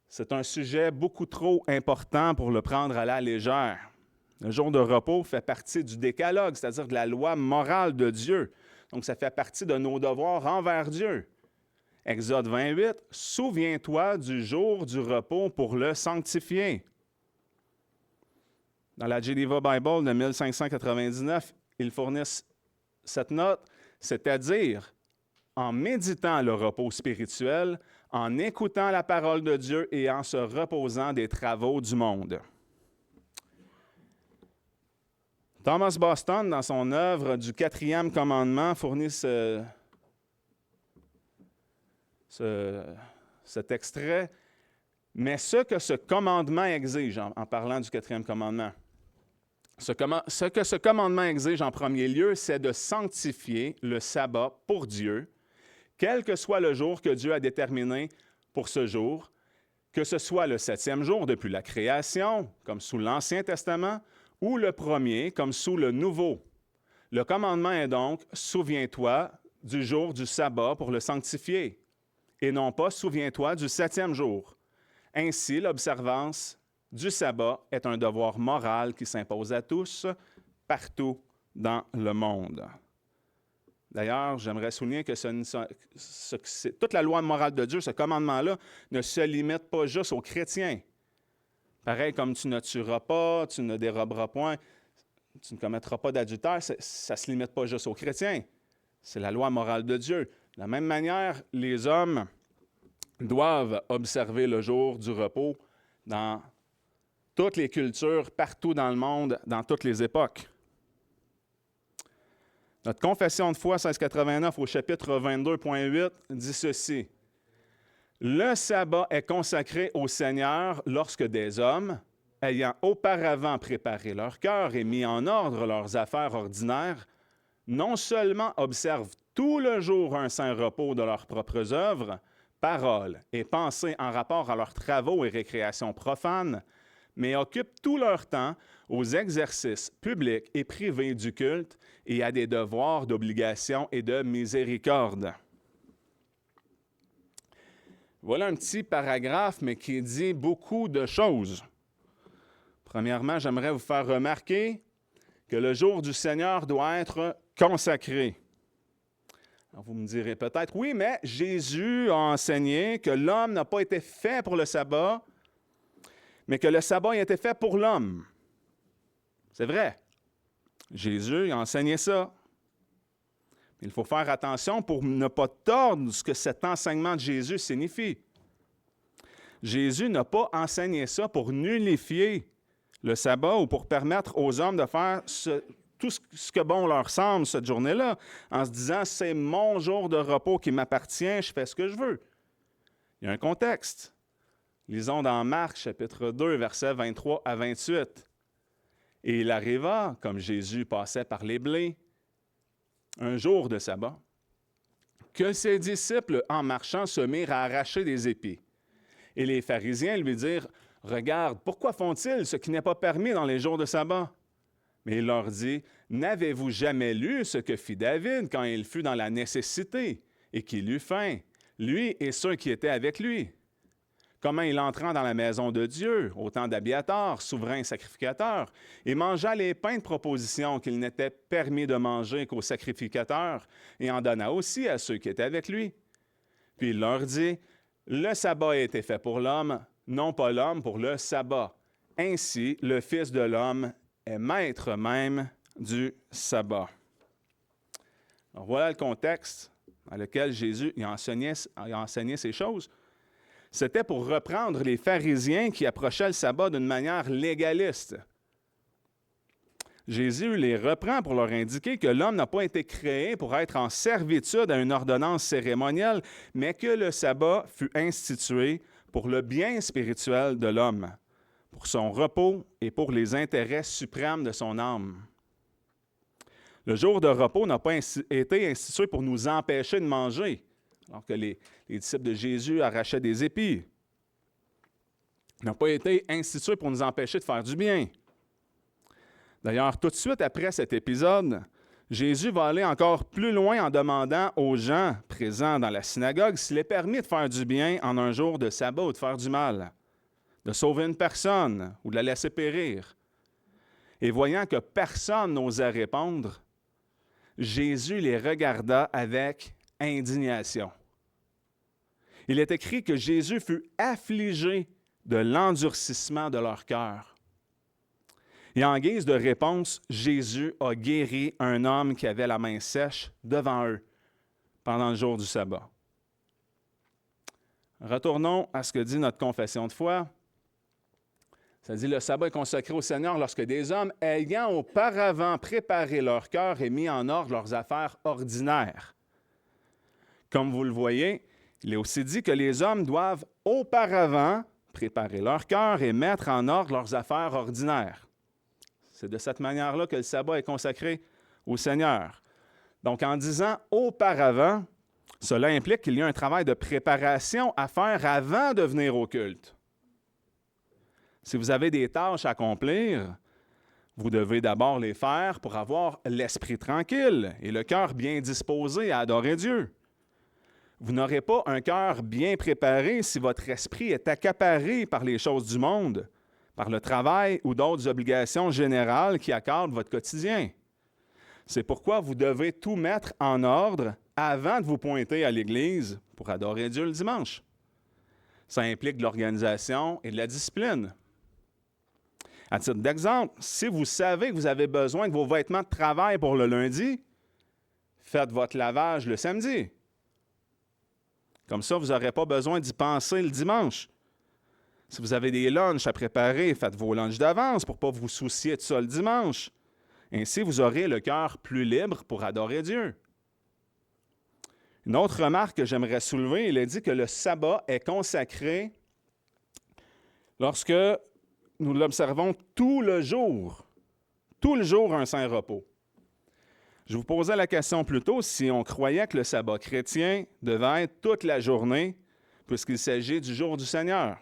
C'est un sujet beaucoup trop important pour le prendre à la légère. Le jour de repos fait partie du décalogue, c'est-à-dire de la loi morale de Dieu. Donc, ça fait partie de nos devoirs envers Dieu. Exode 28, « Souviens-toi du jour du repos pour le sanctifier. » Dans la Geneva Bible de 1599, ils fournissent cette note, c'est-à-dire en méditant le repos spirituel, en écoutant la parole de Dieu et en se reposant des travaux du monde. Thomas Boston, dans son œuvre du 4e commandement, fournit cet extrait. Mais ce que ce commandement exige, en parlant du 4e commandement, ce que ce commandement exige en premier lieu, c'est de sanctifier le sabbat pour Dieu, quel que soit le jour que Dieu a déterminé pour ce jour, que ce soit le 7e jour depuis la création, comme sous l'Ancien Testament, ou le premier, comme sous le Nouveau. Le commandement est donc « Souviens-toi du jour du sabbat pour le sanctifier », et non pas « Souviens-toi du 7e jour ». Ainsi, l'observance du sabbat est un devoir moral qui s'impose à tous, partout dans le monde. D'ailleurs, j'aimerais souligner que toute la loi morale de Dieu, ce commandement-là, ne se limite pas juste aux chrétiens. Pareil comme tu ne tueras pas, tu ne déroberas point, tu ne commettras pas d'adultère, ça ne se limite pas juste aux chrétiens. C'est la loi morale de Dieu. De la même manière, les hommes doivent observer le jour du repos dans toutes les cultures, partout dans le monde, dans toutes les époques. Notre confession de foi 1689 au chapitre 22.8 dit ceci. « Le sabbat est consacré au Seigneur lorsque des hommes, ayant auparavant préparé leur cœur et mis en ordre leurs affaires ordinaires, non seulement observent tout le jour un saint repos de leurs propres œuvres, paroles et pensées en rapport à leurs travaux et récréations profanes, mais occupent tout leur temps aux exercices publics et privés du culte et à des devoirs d'obligation et de miséricorde. » Voilà un petit paragraphe, mais qui dit beaucoup de choses. Premièrement, j'aimerais vous faire remarquer que le jour du Seigneur doit être consacré. Alors vous me direz peut-être, oui, mais Jésus a enseigné que l'homme n'a pas été fait pour le sabbat, mais que le sabbat a été fait pour l'homme. C'est vrai. Jésus a enseigné ça. Il faut faire attention pour ne pas tordre ce que cet enseignement de Jésus signifie. Jésus n'a pas enseigné ça pour nullifier le sabbat ou pour permettre aux hommes de faire tout ce que bon leur semble cette journée-là, en se disant « c'est mon jour de repos qui m'appartient, je fais ce que je veux ». Il y a un contexte. Lisons dans Marc, chapitre 2, versets 23 à 28. « Et il arriva, comme Jésus passait par les blés, un jour de sabbat, que ses disciples, en marchant, se mirent à arracher des épis. Et les pharisiens lui dirent, « Regarde, pourquoi font-ils ce qui n'est pas permis dans les jours de sabbat? » Mais il leur dit, « N'avez-vous jamais lu ce que fit David quand il fut dans la nécessité et qu'il eut faim, lui et ceux qui étaient avec lui? Comment il entra dans la maison de Dieu, au temps d'Abiatar, souverain sacrificateur, et mangea les pains de proposition qu'il n'était permis de manger qu'aux sacrificateurs, et en donna aussi à ceux qui étaient avec lui. Puis il leur dit, « Le sabbat a été fait pour l'homme, non pas l'homme pour le sabbat. Ainsi, le Fils de l'homme est maître même du sabbat. » Alors voilà le contexte dans lequel Jésus a enseigné ces choses. C'était pour reprendre les pharisiens qui approchaient le sabbat d'une manière légaliste. Jésus les reprend pour leur indiquer que l'homme n'a pas été créé pour être en servitude à une ordonnance cérémonielle, mais que le sabbat fut institué pour le bien spirituel de l'homme, pour son repos et pour les intérêts suprêmes de son âme. Le jour de repos n'a pas été institué pour nous empêcher de manger, alors que les disciples de Jésus arrachaient des épis. Il n'a pas été institué pour nous empêcher de faire du bien. D'ailleurs, tout de suite après cet épisode, Jésus va aller encore plus loin en demandant aux gens présents dans la synagogue s'il est permis de faire du bien en un jour de sabbat ou de faire du mal, de sauver une personne ou de la laisser périr. Et voyant que personne n'osait répondre, Jésus les regarda avec indignation. Il est écrit que Jésus fut affligé de l'endurcissement de leur cœur. Et en guise de réponse, Jésus a guéri un homme qui avait la main sèche devant eux pendant le jour du sabbat. Retournons à ce que dit notre confession de foi. Ça dit, le sabbat est consacré au Seigneur lorsque des hommes, ayant auparavant préparé leur cœur et mis en ordre leurs affaires ordinaires. Comme vous le voyez, il est aussi dit que les hommes doivent auparavant préparer leur cœur et mettre en ordre leurs affaires ordinaires. C'est de cette manière-là que le sabbat est consacré au Seigneur. Donc, en disant auparavant, cela implique qu'il y a un travail de préparation à faire avant de venir au culte. Si vous avez des tâches à accomplir, vous devez d'abord les faire pour avoir l'esprit tranquille et le cœur bien disposé à adorer Dieu. Vous n'aurez pas un cœur bien préparé si votre esprit est accaparé par les choses du monde, par le travail ou d'autres obligations générales qui accordent votre quotidien. C'est pourquoi vous devez tout mettre en ordre avant de vous pointer à l'Église pour adorer Dieu le dimanche. Ça implique de l'organisation et de la discipline. À titre d'exemple, si vous savez que vous avez besoin de vos vêtements de travail pour le lundi, faites votre lavage le samedi. Comme ça, vous n'aurez pas besoin d'y penser le dimanche. Si vous avez des lunchs à préparer, faites vos lunchs d'avance pour ne pas vous soucier de ça le dimanche. Ainsi, vous aurez le cœur plus libre pour adorer Dieu. Une autre remarque que j'aimerais soulever, il est dit que le sabbat est consacré lorsque nous l'observons tout le jour un saint repos. Je vous posais la question plus tôt si on croyait que le sabbat chrétien devait être toute la journée, puisqu'il s'agit du jour du Seigneur.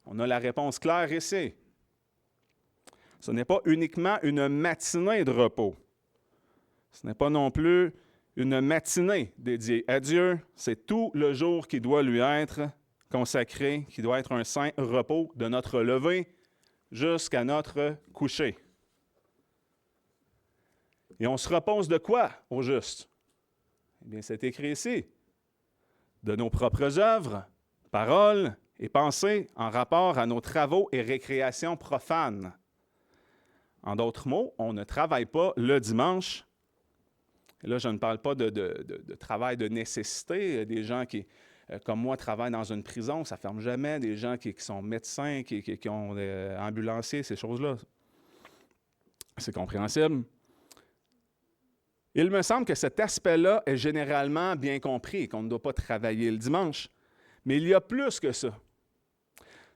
On a la réponse claire ici. Ce n'est pas uniquement une matinée de repos. Ce n'est pas non plus une matinée dédiée à Dieu. C'est tout le jour qui doit lui être consacré, qui doit être un saint repos de notre lever jusqu'à notre coucher. Et on se repose de quoi, au juste? Eh bien, c'est écrit ici. De nos propres œuvres, paroles et pensées en rapport à nos travaux et récréations profanes. En d'autres mots, on ne travaille pas le dimanche. Et là, je ne parle pas de travail de nécessité. Des gens qui, comme moi, travaillent dans une prison, ça ne ferme jamais. Des gens qui sont médecins, qui ont ambulanciers, ces choses-là. C'est compréhensible. Il me semble que cet aspect-là est généralement bien compris, qu'on ne doit pas travailler le dimanche. Mais il y a plus que ça.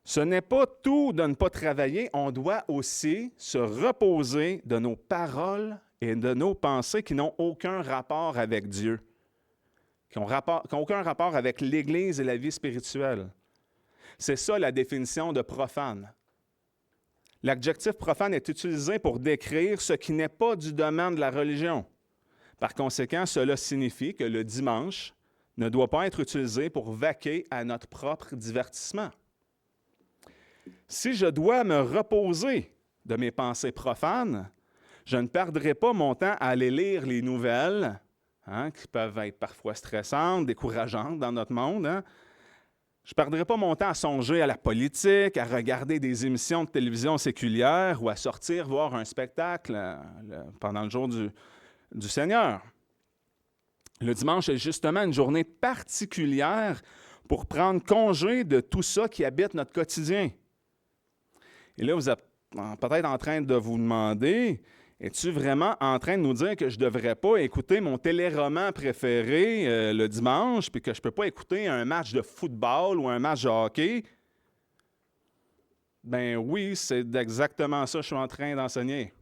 Ce n'est pas tout de ne pas travailler, on doit aussi se reposer de nos paroles et de nos pensées qui n'ont aucun rapport avec Dieu, qui n'ont aucun rapport avec l'Église et la vie spirituelle. C'est ça la définition de profane. L'adjectif profane est utilisé pour décrire ce qui n'est pas du domaine de la religion. Par conséquent, cela signifie que le dimanche ne doit pas être utilisé pour vaquer à notre propre divertissement. Si je dois me reposer de mes pensées profanes, je ne perdrai pas mon temps à aller lire les nouvelles, qui peuvent être parfois stressantes, décourageantes dans notre monde. Je ne perdrai pas mon temps à songer à la politique, à regarder des émissions de télévision séculières ou à sortir voir un spectacle pendant le jour du Seigneur. Le dimanche est justement une journée particulière pour prendre congé de tout ça qui habite notre quotidien. Et là, vous êtes peut-être en train de vous demander, es-tu vraiment en train de nous dire que je ne devrais pas écouter mon téléroman préféré le dimanche, puis que je ne peux pas écouter un match de football ou un match de hockey? Ben oui, c'est exactement ça que je suis en train d'enseigner.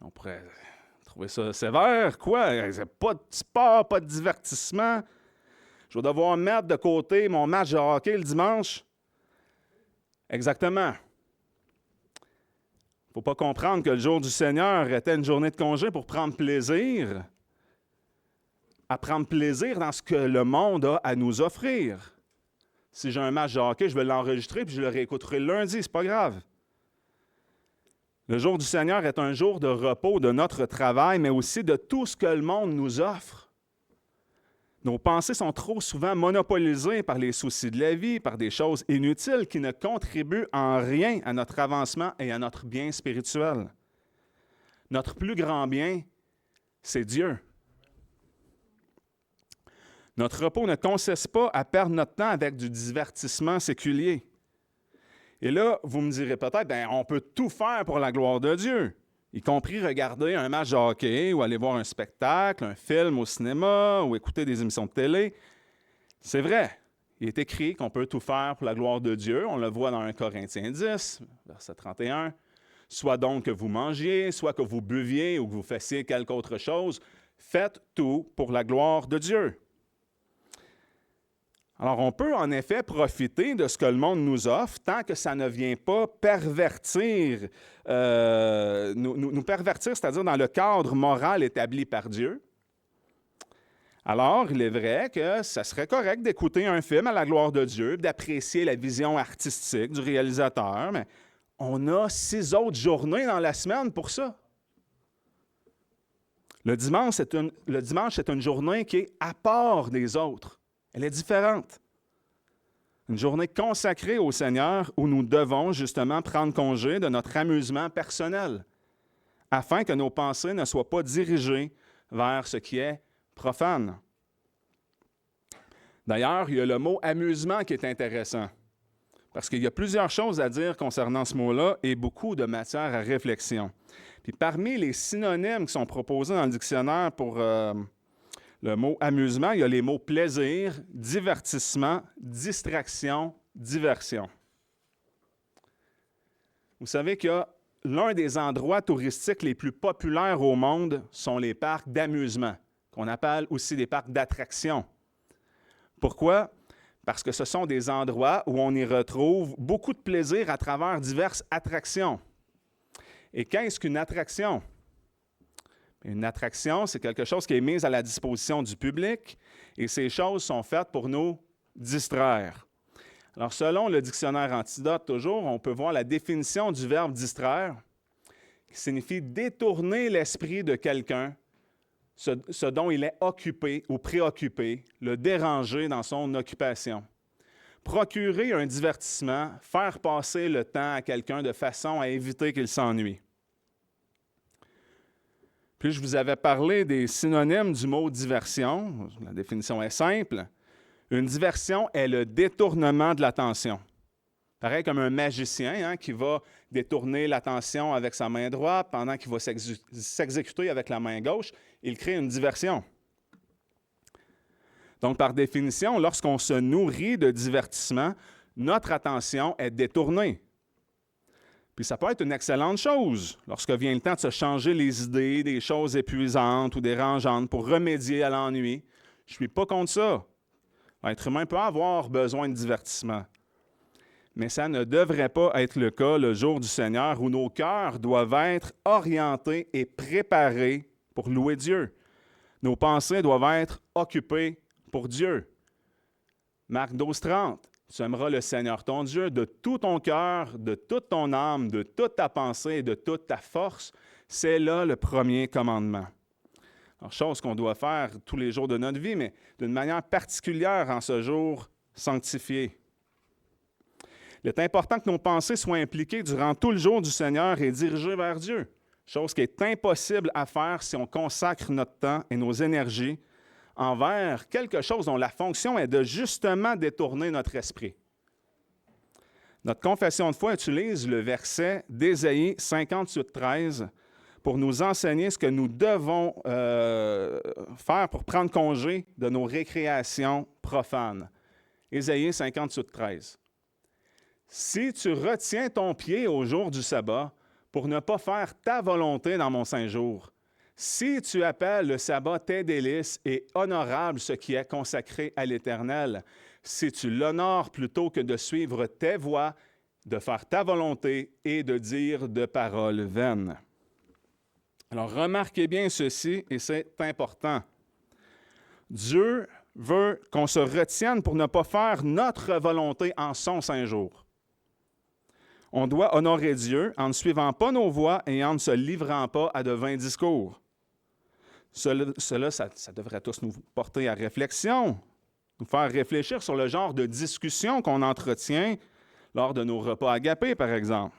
On pourrait trouver ça sévère, quoi? Pas de sport, pas de divertissement. Je vais devoir mettre de côté mon match de hockey le dimanche. Exactement. Il ne faut pas comprendre que le jour du Seigneur était une journée de congé pour prendre plaisir, à prendre plaisir dans ce que le monde a à nous offrir. Si j'ai un match de hockey, je vais l'enregistrer puis je le réécouterai le lundi, c'est pas grave. Le jour du Seigneur est un jour de repos de notre travail, mais aussi de tout ce que le monde nous offre. Nos pensées sont trop souvent monopolisées par les soucis de la vie, par des choses inutiles qui ne contribuent en rien à notre avancement et à notre bien spirituel. Notre plus grand bien, c'est Dieu. Notre repos ne consiste pas à perdre notre temps avec du divertissement séculier. Et là, vous me direz peut-être, on peut tout faire pour la gloire de Dieu, y compris regarder un match de hockey ou aller voir un spectacle, un film au cinéma ou écouter des émissions de télé. C'est vrai, il est écrit qu'on peut tout faire pour la gloire de Dieu. On le voit dans 1 Corinthiens 10, verset 31. Soit donc que vous mangiez, soit que vous buviez ou que vous fassiez quelque autre chose, faites tout pour la gloire de Dieu. Alors, on peut en effet profiter de ce que le monde nous offre tant que ça ne vient pas pervertir, nous pervertir, c'est-à-dire dans le cadre moral établi par Dieu. Alors, il est vrai que ça serait correct d'écouter un film à la gloire de Dieu, d'apprécier la vision artistique du réalisateur, mais on a 6 autres journées dans la semaine pour ça. Le dimanche est une journée qui est à part des autres. Elle est différente. Une journée consacrée au Seigneur où nous devons justement prendre congé de notre amusement personnel afin que nos pensées ne soient pas dirigées vers ce qui est profane. D'ailleurs, il y a le mot « amusement » qui est intéressant parce qu'il y a plusieurs choses à dire concernant ce mot-là et beaucoup de matière à réflexion. Puis parmi les synonymes qui sont proposés dans le dictionnaire pour le mot « amusement », il y a les mots « plaisir »,« divertissement »,« distraction »,« diversion ». Vous savez qu'il y a l'un des endroits touristiques les plus populaires au monde sont les parcs d'amusement, qu'on appelle aussi des parcs d'attractions. Pourquoi? Parce que ce sont des endroits où on y retrouve beaucoup de plaisir à travers diverses attractions. Et qu'est-ce qu'une attraction? Une attraction, c'est quelque chose qui est mis à la disposition du public et ces choses sont faites pour nous distraire. Alors, selon le dictionnaire Antidote, toujours, on peut voir la définition du verbe « distraire » qui signifie détourner l'esprit de quelqu'un, ce dont il est occupé ou préoccupé, le déranger dans son occupation. Procurer un divertissement, faire passer le temps à quelqu'un de façon à éviter qu'il s'ennuie. Puis je vous avais parlé des synonymes du mot « diversion ». La définition est simple. Une diversion est le détournement de l'attention. Pareil comme un magicien qui va détourner l'attention avec sa main droite pendant qu'il va s'exécuter avec la main gauche, il crée une diversion. Donc, par définition, lorsqu'on se nourrit de divertissement, notre attention est détournée. Puis ça peut être une excellente chose lorsque vient le temps de se changer les idées, des choses épuisantes ou dérangeantes pour remédier à l'ennui. Je ne suis pas contre ça. L'être humain peut avoir besoin de divertissement. Mais ça ne devrait pas être le cas le jour du Seigneur où nos cœurs doivent être orientés et préparés pour louer Dieu. Nos pensées doivent être occupées pour Dieu. Marc 12:30. Tu aimeras le Seigneur ton Dieu de tout ton cœur, de toute ton âme, de toute ta pensée et de toute ta force. C'est là le premier commandement. Alors, chose qu'on doit faire tous les jours de notre vie, mais d'une manière particulière en ce jour sanctifié. Il est important que nos pensées soient impliquées durant tout le jour du Seigneur et dirigées vers Dieu, chose qui est impossible à faire si on consacre notre temps et nos énergies envers quelque chose dont la fonction est de justement détourner notre esprit. Notre confession de foi utilise le verset d'Ésaïe 58:13 pour nous enseigner ce que nous devons faire pour prendre congé de nos récréations profanes. Ésaïe 58:13. Si tu retiens ton pied au jour du sabbat pour ne pas faire ta volonté dans mon saint jour, si tu appelles le sabbat tes délices et honorable ce qui est consacré à l'Éternel, si tu l'honores plutôt que de suivre tes voies, de faire ta volonté et de dire de paroles vaines. Alors, remarquez bien ceci, et c'est important. Dieu veut qu'on se retienne pour ne pas faire notre volonté en son saint jour. On doit honorer Dieu en ne suivant pas nos voies et en ne se livrant pas à de vains discours. Cela, ça devrait tous nous porter à réflexion, nous faire réfléchir sur le genre de discussion qu'on entretient lors de nos repas agapés, par exemple.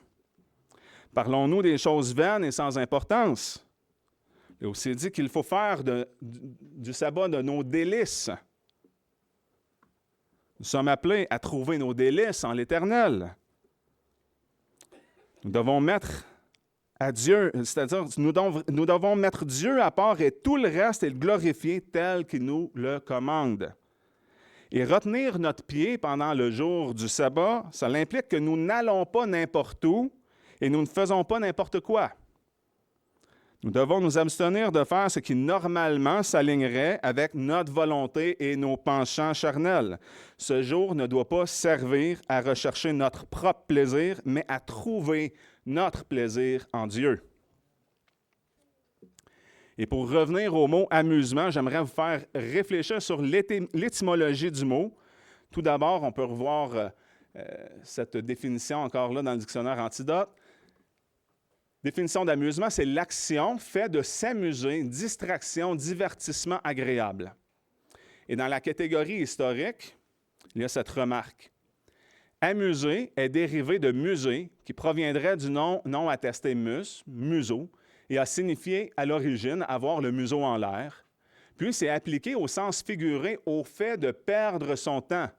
Parlons-nous des choses vaines et sans importance? Il est aussi dit qu'il faut faire du sabbat de nos délices. Nous sommes appelés à trouver nos délices en l'Éternel. Nous devons mettre à Dieu, c'est-à-dire nous devons mettre Dieu à part et tout le reste et le glorifier tel qu'il nous le commande. Et retenir notre pied pendant le jour du sabbat, ça implique que nous n'allons pas n'importe où et nous ne faisons pas n'importe quoi. Nous devons nous abstenir de faire ce qui normalement s'alignerait avec notre volonté et nos penchants charnels. Ce jour ne doit pas servir à rechercher notre propre plaisir, mais à trouver notre plaisir en Dieu. Et pour revenir au mot « amusement », j'aimerais vous faire réfléchir sur l'étymologie du mot. Tout d'abord, on peut revoir cette définition encore là dans le dictionnaire Antidote. Définition d'amusement, c'est l'action faite de s'amuser, distraction, divertissement agréable. Et dans la catégorie historique, il y a cette remarque. Amuser est dérivé de musée, qui proviendrait du nom attesté museau, et a signifié à l'origine avoir le museau en l'air. Puis c'est appliqué au sens figuré au fait de perdre son temps,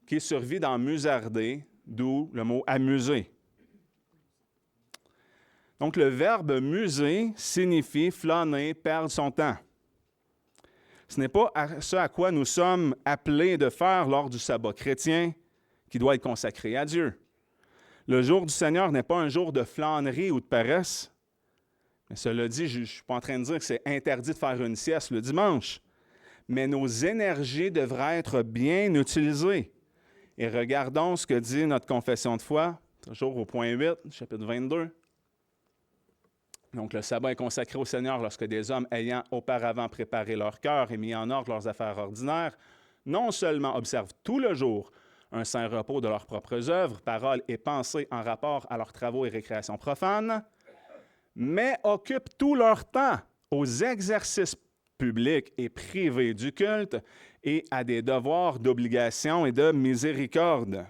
qui survit dans musarder, d'où le mot amuser. Donc, le verbe muser signifie flâner, perdre son temps. Ce n'est pas ce à quoi nous sommes appelés de faire lors du sabbat chrétien qui doit être consacré à Dieu. Le jour du Seigneur n'est pas un jour de flânerie ou de paresse. Mais cela dit, je ne suis pas en train de dire que c'est interdit de faire une sieste le dimanche. Mais nos énergies devraient être bien utilisées. Et regardons ce que dit notre confession de foi, toujours au point 8, chapitre 22. Donc, le sabbat est consacré au Seigneur lorsque des hommes ayant auparavant préparé leur cœur et mis en ordre leurs affaires ordinaires, non seulement observent tout le jour un saint repos de leurs propres œuvres, paroles et pensées en rapport à leurs travaux et récréations profanes, mais occupent tout leur temps aux exercices publics et privés du culte et à des devoirs d'obligation et de miséricorde.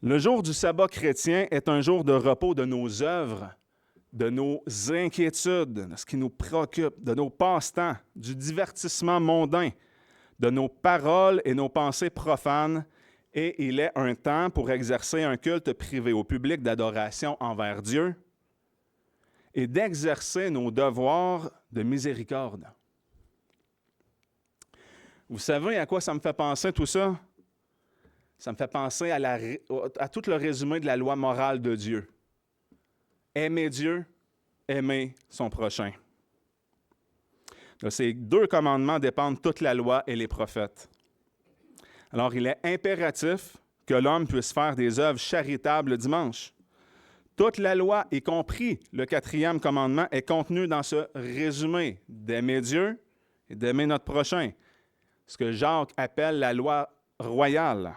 Le jour du sabbat chrétien est un jour de repos de nos œuvres, de nos inquiétudes, de ce qui nous préoccupe, de nos passe-temps, du divertissement mondain, de nos paroles et nos pensées profanes, et il est un temps pour exercer un culte privé au public d'adoration envers Dieu et d'exercer nos devoirs de miséricorde. Vous savez à quoi ça me fait penser tout ça? Ça me fait penser à tout le résumé de la loi morale de Dieu. Aimer Dieu, aimer son prochain. De ces deux commandements dépendent toute la loi et les prophètes. Alors, il est impératif que l'homme puisse faire des œuvres charitables le dimanche. Toute la loi, y compris le 4e commandement, est contenue dans ce résumé d'aimer Dieu et d'aimer notre prochain, ce que Jacques appelle la loi royale.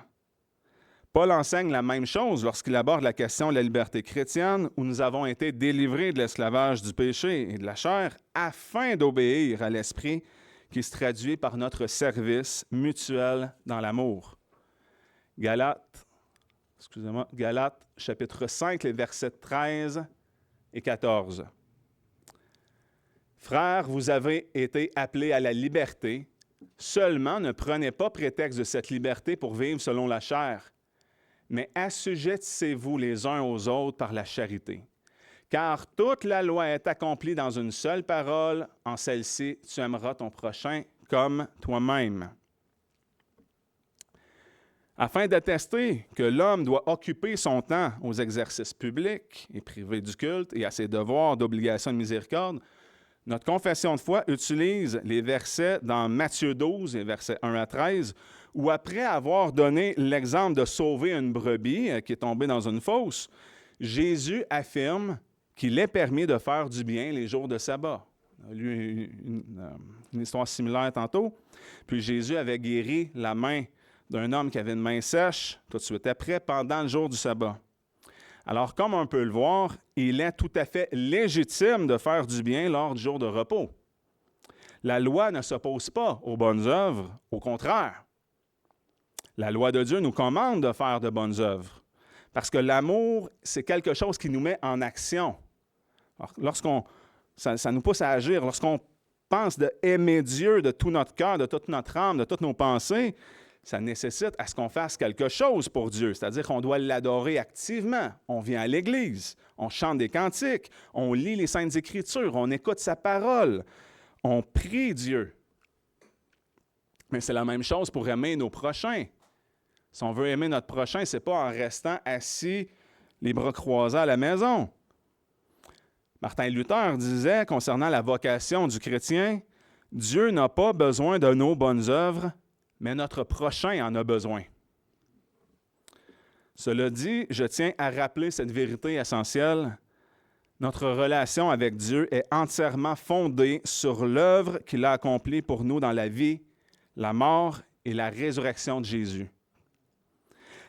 Paul enseigne la même chose lorsqu'il aborde la question de la liberté chrétienne, où nous avons été délivrés de l'esclavage du péché et de la chair afin d'obéir à l'Esprit qui se traduit par notre service mutuel dans l'amour. Galates, chapitre 5, les versets 13 et 14. Frères, vous avez été appelés à la liberté, seulement ne prenez pas prétexte de cette liberté pour vivre selon la chair, mais assujettissez-vous les uns aux autres par la charité. Car toute la loi est accomplie dans une seule parole, en celle-ci, tu aimeras ton prochain comme toi-même. Afin d'attester que l'homme doit occuper son temps aux exercices publics et privés du culte et à ses devoirs d'obligation de miséricorde, notre confession de foi utilise les versets dans Matthieu 12, les versets 1 à 13, où après avoir donné l'exemple de sauver une brebis qui est tombée dans une fosse, Jésus affirme qu'il est permis de faire du bien les jours de sabbat. On a lu une histoire similaire tantôt. Puis Jésus avait guéri la main d'un homme qui avait une main sèche tout de suite après, pendant le jour du sabbat. Alors, comme on peut le voir, il est tout à fait légitime de faire du bien lors du jour de repos. La loi ne s'oppose pas aux bonnes œuvres, au contraire. La loi de Dieu nous commande de faire de bonnes œuvres, parce que l'amour, c'est quelque chose qui nous met en action. Alors, ça nous pousse à agir. Lorsqu'on pense d'aimer Dieu de tout notre cœur, de toute notre âme, de toutes nos pensées, ça nécessite à ce qu'on fasse quelque chose pour Dieu, c'est-à-dire qu'on doit l'adorer activement. On vient à l'Église, on chante des cantiques, on lit les Saintes Écritures, on écoute sa parole, on prie Dieu. Mais c'est la même chose pour aimer nos prochains. Si on veut aimer notre prochain, ce n'est pas en restant assis, les bras croisés à la maison. Martin Luther disait concernant la vocation du chrétien, « Dieu n'a pas besoin de nos bonnes œuvres, mais notre prochain en a besoin. » Cela dit, je tiens à rappeler cette vérité essentielle. Notre relation avec Dieu est entièrement fondée sur l'œuvre qu'il a accomplie pour nous dans la vie, la mort et la résurrection de Jésus.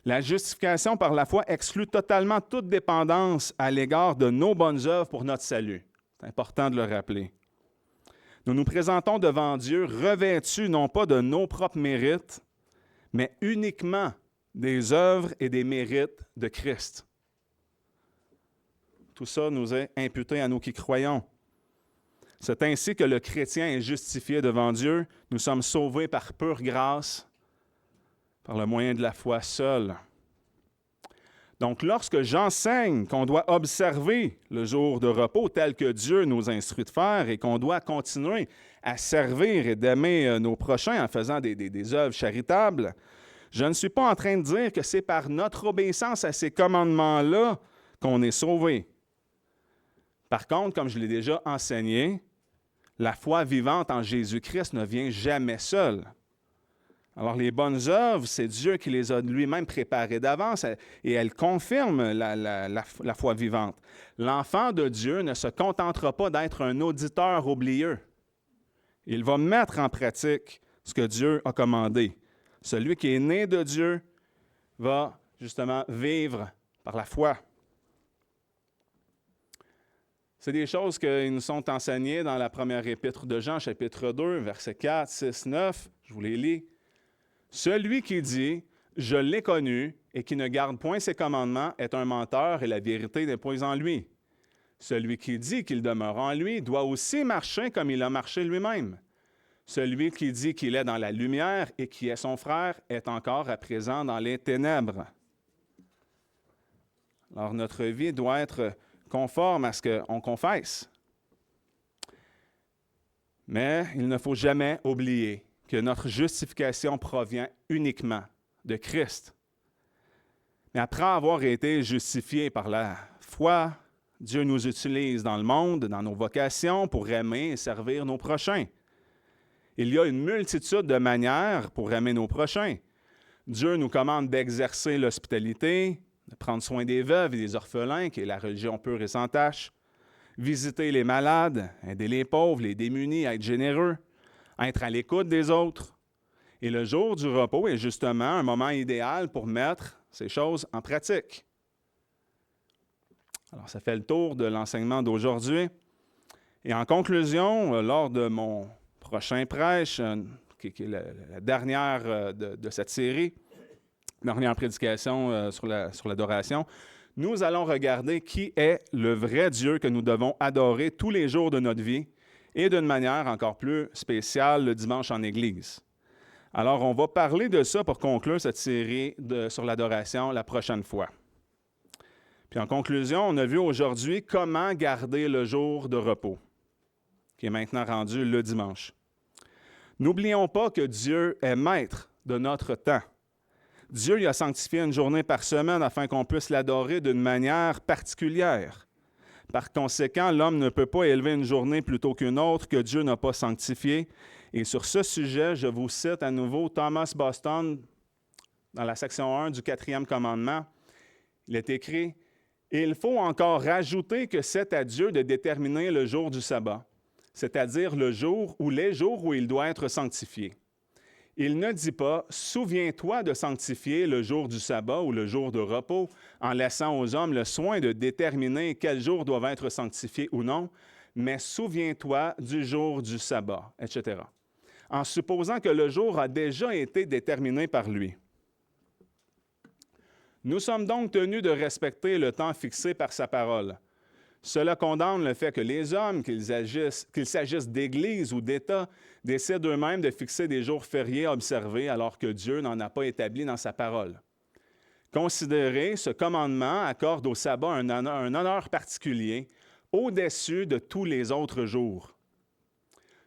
La justification par la foi exclut totalement toute dépendance à l'égard de nos bonnes œuvres pour notre salut. C'est important de le rappeler. Nous nous présentons devant Dieu revêtus non pas de nos propres mérites, mais uniquement des œuvres et des mérites de Christ. Tout ça nous est imputé à nous qui croyons. C'est ainsi que le chrétien est justifié devant Dieu. Nous sommes sauvés par pure grâce, par le moyen de la foi seule. Donc, lorsque j'enseigne qu'on doit observer le jour de repos tel que Dieu nous instruit de faire et qu'on doit continuer à servir et d'aimer nos prochains en faisant des œuvres charitables, je ne suis pas en train de dire que c'est par notre obéissance à ces commandements-là qu'on est sauvé. Par contre, comme je l'ai déjà enseigné, la foi vivante en Jésus-Christ ne vient jamais seule. Alors, les bonnes œuvres, c'est Dieu qui les a lui-même préparées d'avance et elles confirment la foi vivante. L'enfant de Dieu ne se contentera pas d'être un auditeur oublieux. Il va mettre en pratique ce que Dieu a commandé. Celui qui est né de Dieu va justement vivre par la foi. C'est des choses qui nous sont enseignées dans la première épître de Jean, chapitre 2, versets 4, 6, 9. Je vous les lis. « Celui qui dit « Je l'ai connu » et qui ne garde point ses commandements est un menteur et la vérité n'est point en lui. Celui qui dit qu'il demeure en lui doit aussi marcher comme il a marché lui-même. Celui qui dit qu'il est dans la lumière et qui est son frère est encore à présent dans les ténèbres. » Alors, notre vie doit être conforme à ce qu'on confesse. Mais il ne faut jamais oublier que notre justification provient uniquement de Christ. Mais après avoir été justifiés par la foi, Dieu nous utilise dans le monde, dans nos vocations, pour aimer et servir nos prochains. Il y a une multitude de manières pour aimer nos prochains. Dieu nous commande d'exercer l'hospitalité, de prendre soin des veuves et des orphelins, qui est la religion pure et sans tache, visiter les malades, aider les pauvres, les démunis, être généreux, être à l'écoute des autres. Et le jour du repos est justement un moment idéal pour mettre ces choses en pratique. Alors, ça fait le tour de l'enseignement d'aujourd'hui. Et en conclusion, lors de mon prochain prêche, qui est la dernière de cette série, dernière prédication sur l'adoration, nous allons regarder qui est le vrai Dieu que nous devons adorer tous les jours de notre vie et d'une manière encore plus spéciale le dimanche en Église. Alors, on va parler de ça pour conclure cette série sur l'adoration la prochaine fois. Puis en conclusion, on a vu aujourd'hui comment garder le jour de repos, qui est maintenant rendu le dimanche. N'oublions pas que Dieu est maître de notre temps. Dieu lui a sanctifié une journée par semaine afin qu'on puisse l'adorer d'une manière particulière. Par conséquent, l'homme ne peut pas élever une journée plutôt qu'une autre que Dieu n'a pas sanctifiée. Et sur ce sujet, je vous cite à nouveau Thomas Boston dans la section 1 du 4e commandement. Il est écrit « Il faut encore rajouter que c'est à Dieu de déterminer le jour du sabbat, c'est-à-dire le jour ou les jours où il doit être sanctifié. Il ne dit pas « Souviens-toi de sanctifier le jour du sabbat ou le jour de repos en laissant aux hommes le soin de déterminer quels jours doivent être sanctifiés ou non, mais souviens-toi du jour du sabbat, etc. » en supposant que le jour a déjà été déterminé par lui. Nous sommes donc tenus de respecter le temps fixé par sa parole. Cela condamne le fait que les hommes, qu'il s'agisse d'Église ou d'État, décident eux-mêmes de fixer des jours fériés à observer alors que Dieu n'en a pas établi dans sa parole. Considérez, ce commandement accorde au sabbat un honneur particulier au-dessus de tous les autres jours.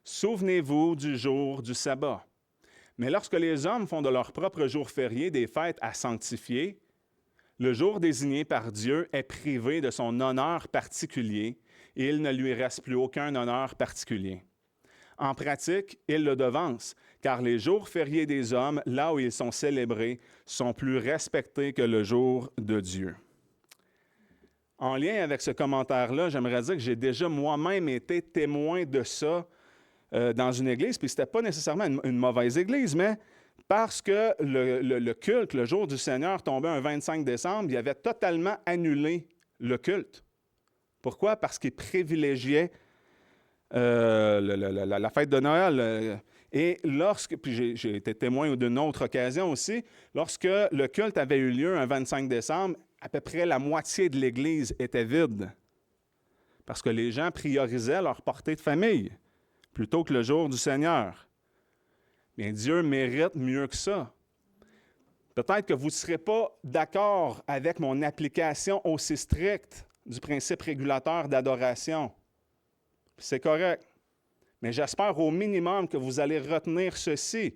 Souvenez-vous du jour du sabbat. Mais lorsque les hommes font de leur propre jour férié des fêtes à sanctifier, le jour désigné par Dieu est privé de son honneur particulier et il ne lui reste plus aucun honneur particulier. En pratique, il le devance, car les jours fériés des hommes, là où ils sont célébrés, sont plus respectés que le jour de Dieu. En lien avec ce commentaire-là, j'aimerais dire que j'ai déjà moi-même été témoin de ça dans une église, puis ce n'était pas nécessairement une mauvaise église, mais parce que le culte, le jour du Seigneur, tombait un 25 décembre, il avait totalement annulé le culte. Pourquoi? Parce qu'il privilégiait la fête de Noël. Et puis j'ai été témoin d'une autre occasion aussi, lorsque le culte avait eu lieu un 25 décembre, à peu près la moitié de l'Église était vide. Parce que les gens priorisaient leur portée de famille plutôt que le jour du Seigneur. Bien, Dieu mérite mieux que ça. Peut-être que vous ne serez pas d'accord avec mon application aussi stricte du principe régulateur d'adoration. C'est correct. Mais j'espère au minimum que vous allez retenir ceci,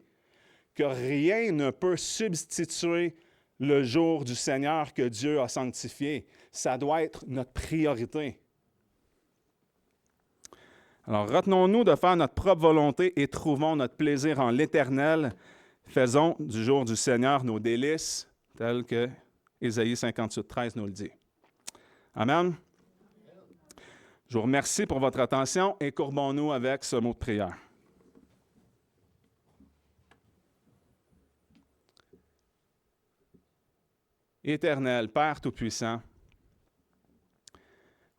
que rien ne peut substituer le jour du Seigneur que Dieu a sanctifié. Ça doit être notre priorité. Alors, retenons-nous de faire notre propre volonté et trouvons notre plaisir en l'Éternel. Faisons du jour du Seigneur nos délices, tel que Ésaïe 58, 13 nous le dit. Amen. Je vous remercie pour votre attention et courbons-nous avec ce mot de prière. Éternel, Père Tout-Puissant,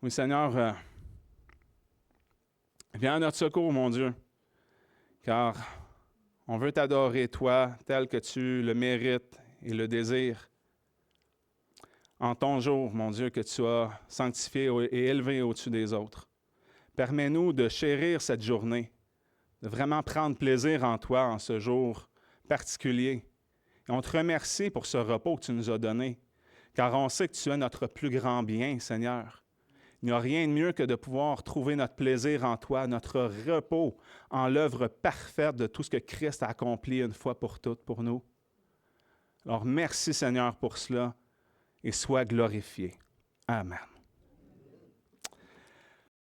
oui Seigneur, viens à notre secours, mon Dieu, car on veut t'adorer, toi, tel que tu le mérites et le désires. En ton jour, mon Dieu, que tu as sanctifié et élevé au-dessus des autres. Permets-nous de chérir cette journée, de vraiment prendre plaisir en toi en ce jour particulier. Et on te remercie pour ce repos que tu nous as donné, car on sait que tu es notre plus grand bien, Seigneur. Il n'y a rien de mieux que de pouvoir trouver notre plaisir en toi, notre repos en l'œuvre parfaite de tout ce que Christ a accompli une fois pour toutes pour nous. Alors merci Seigneur pour cela et sois glorifié. Amen.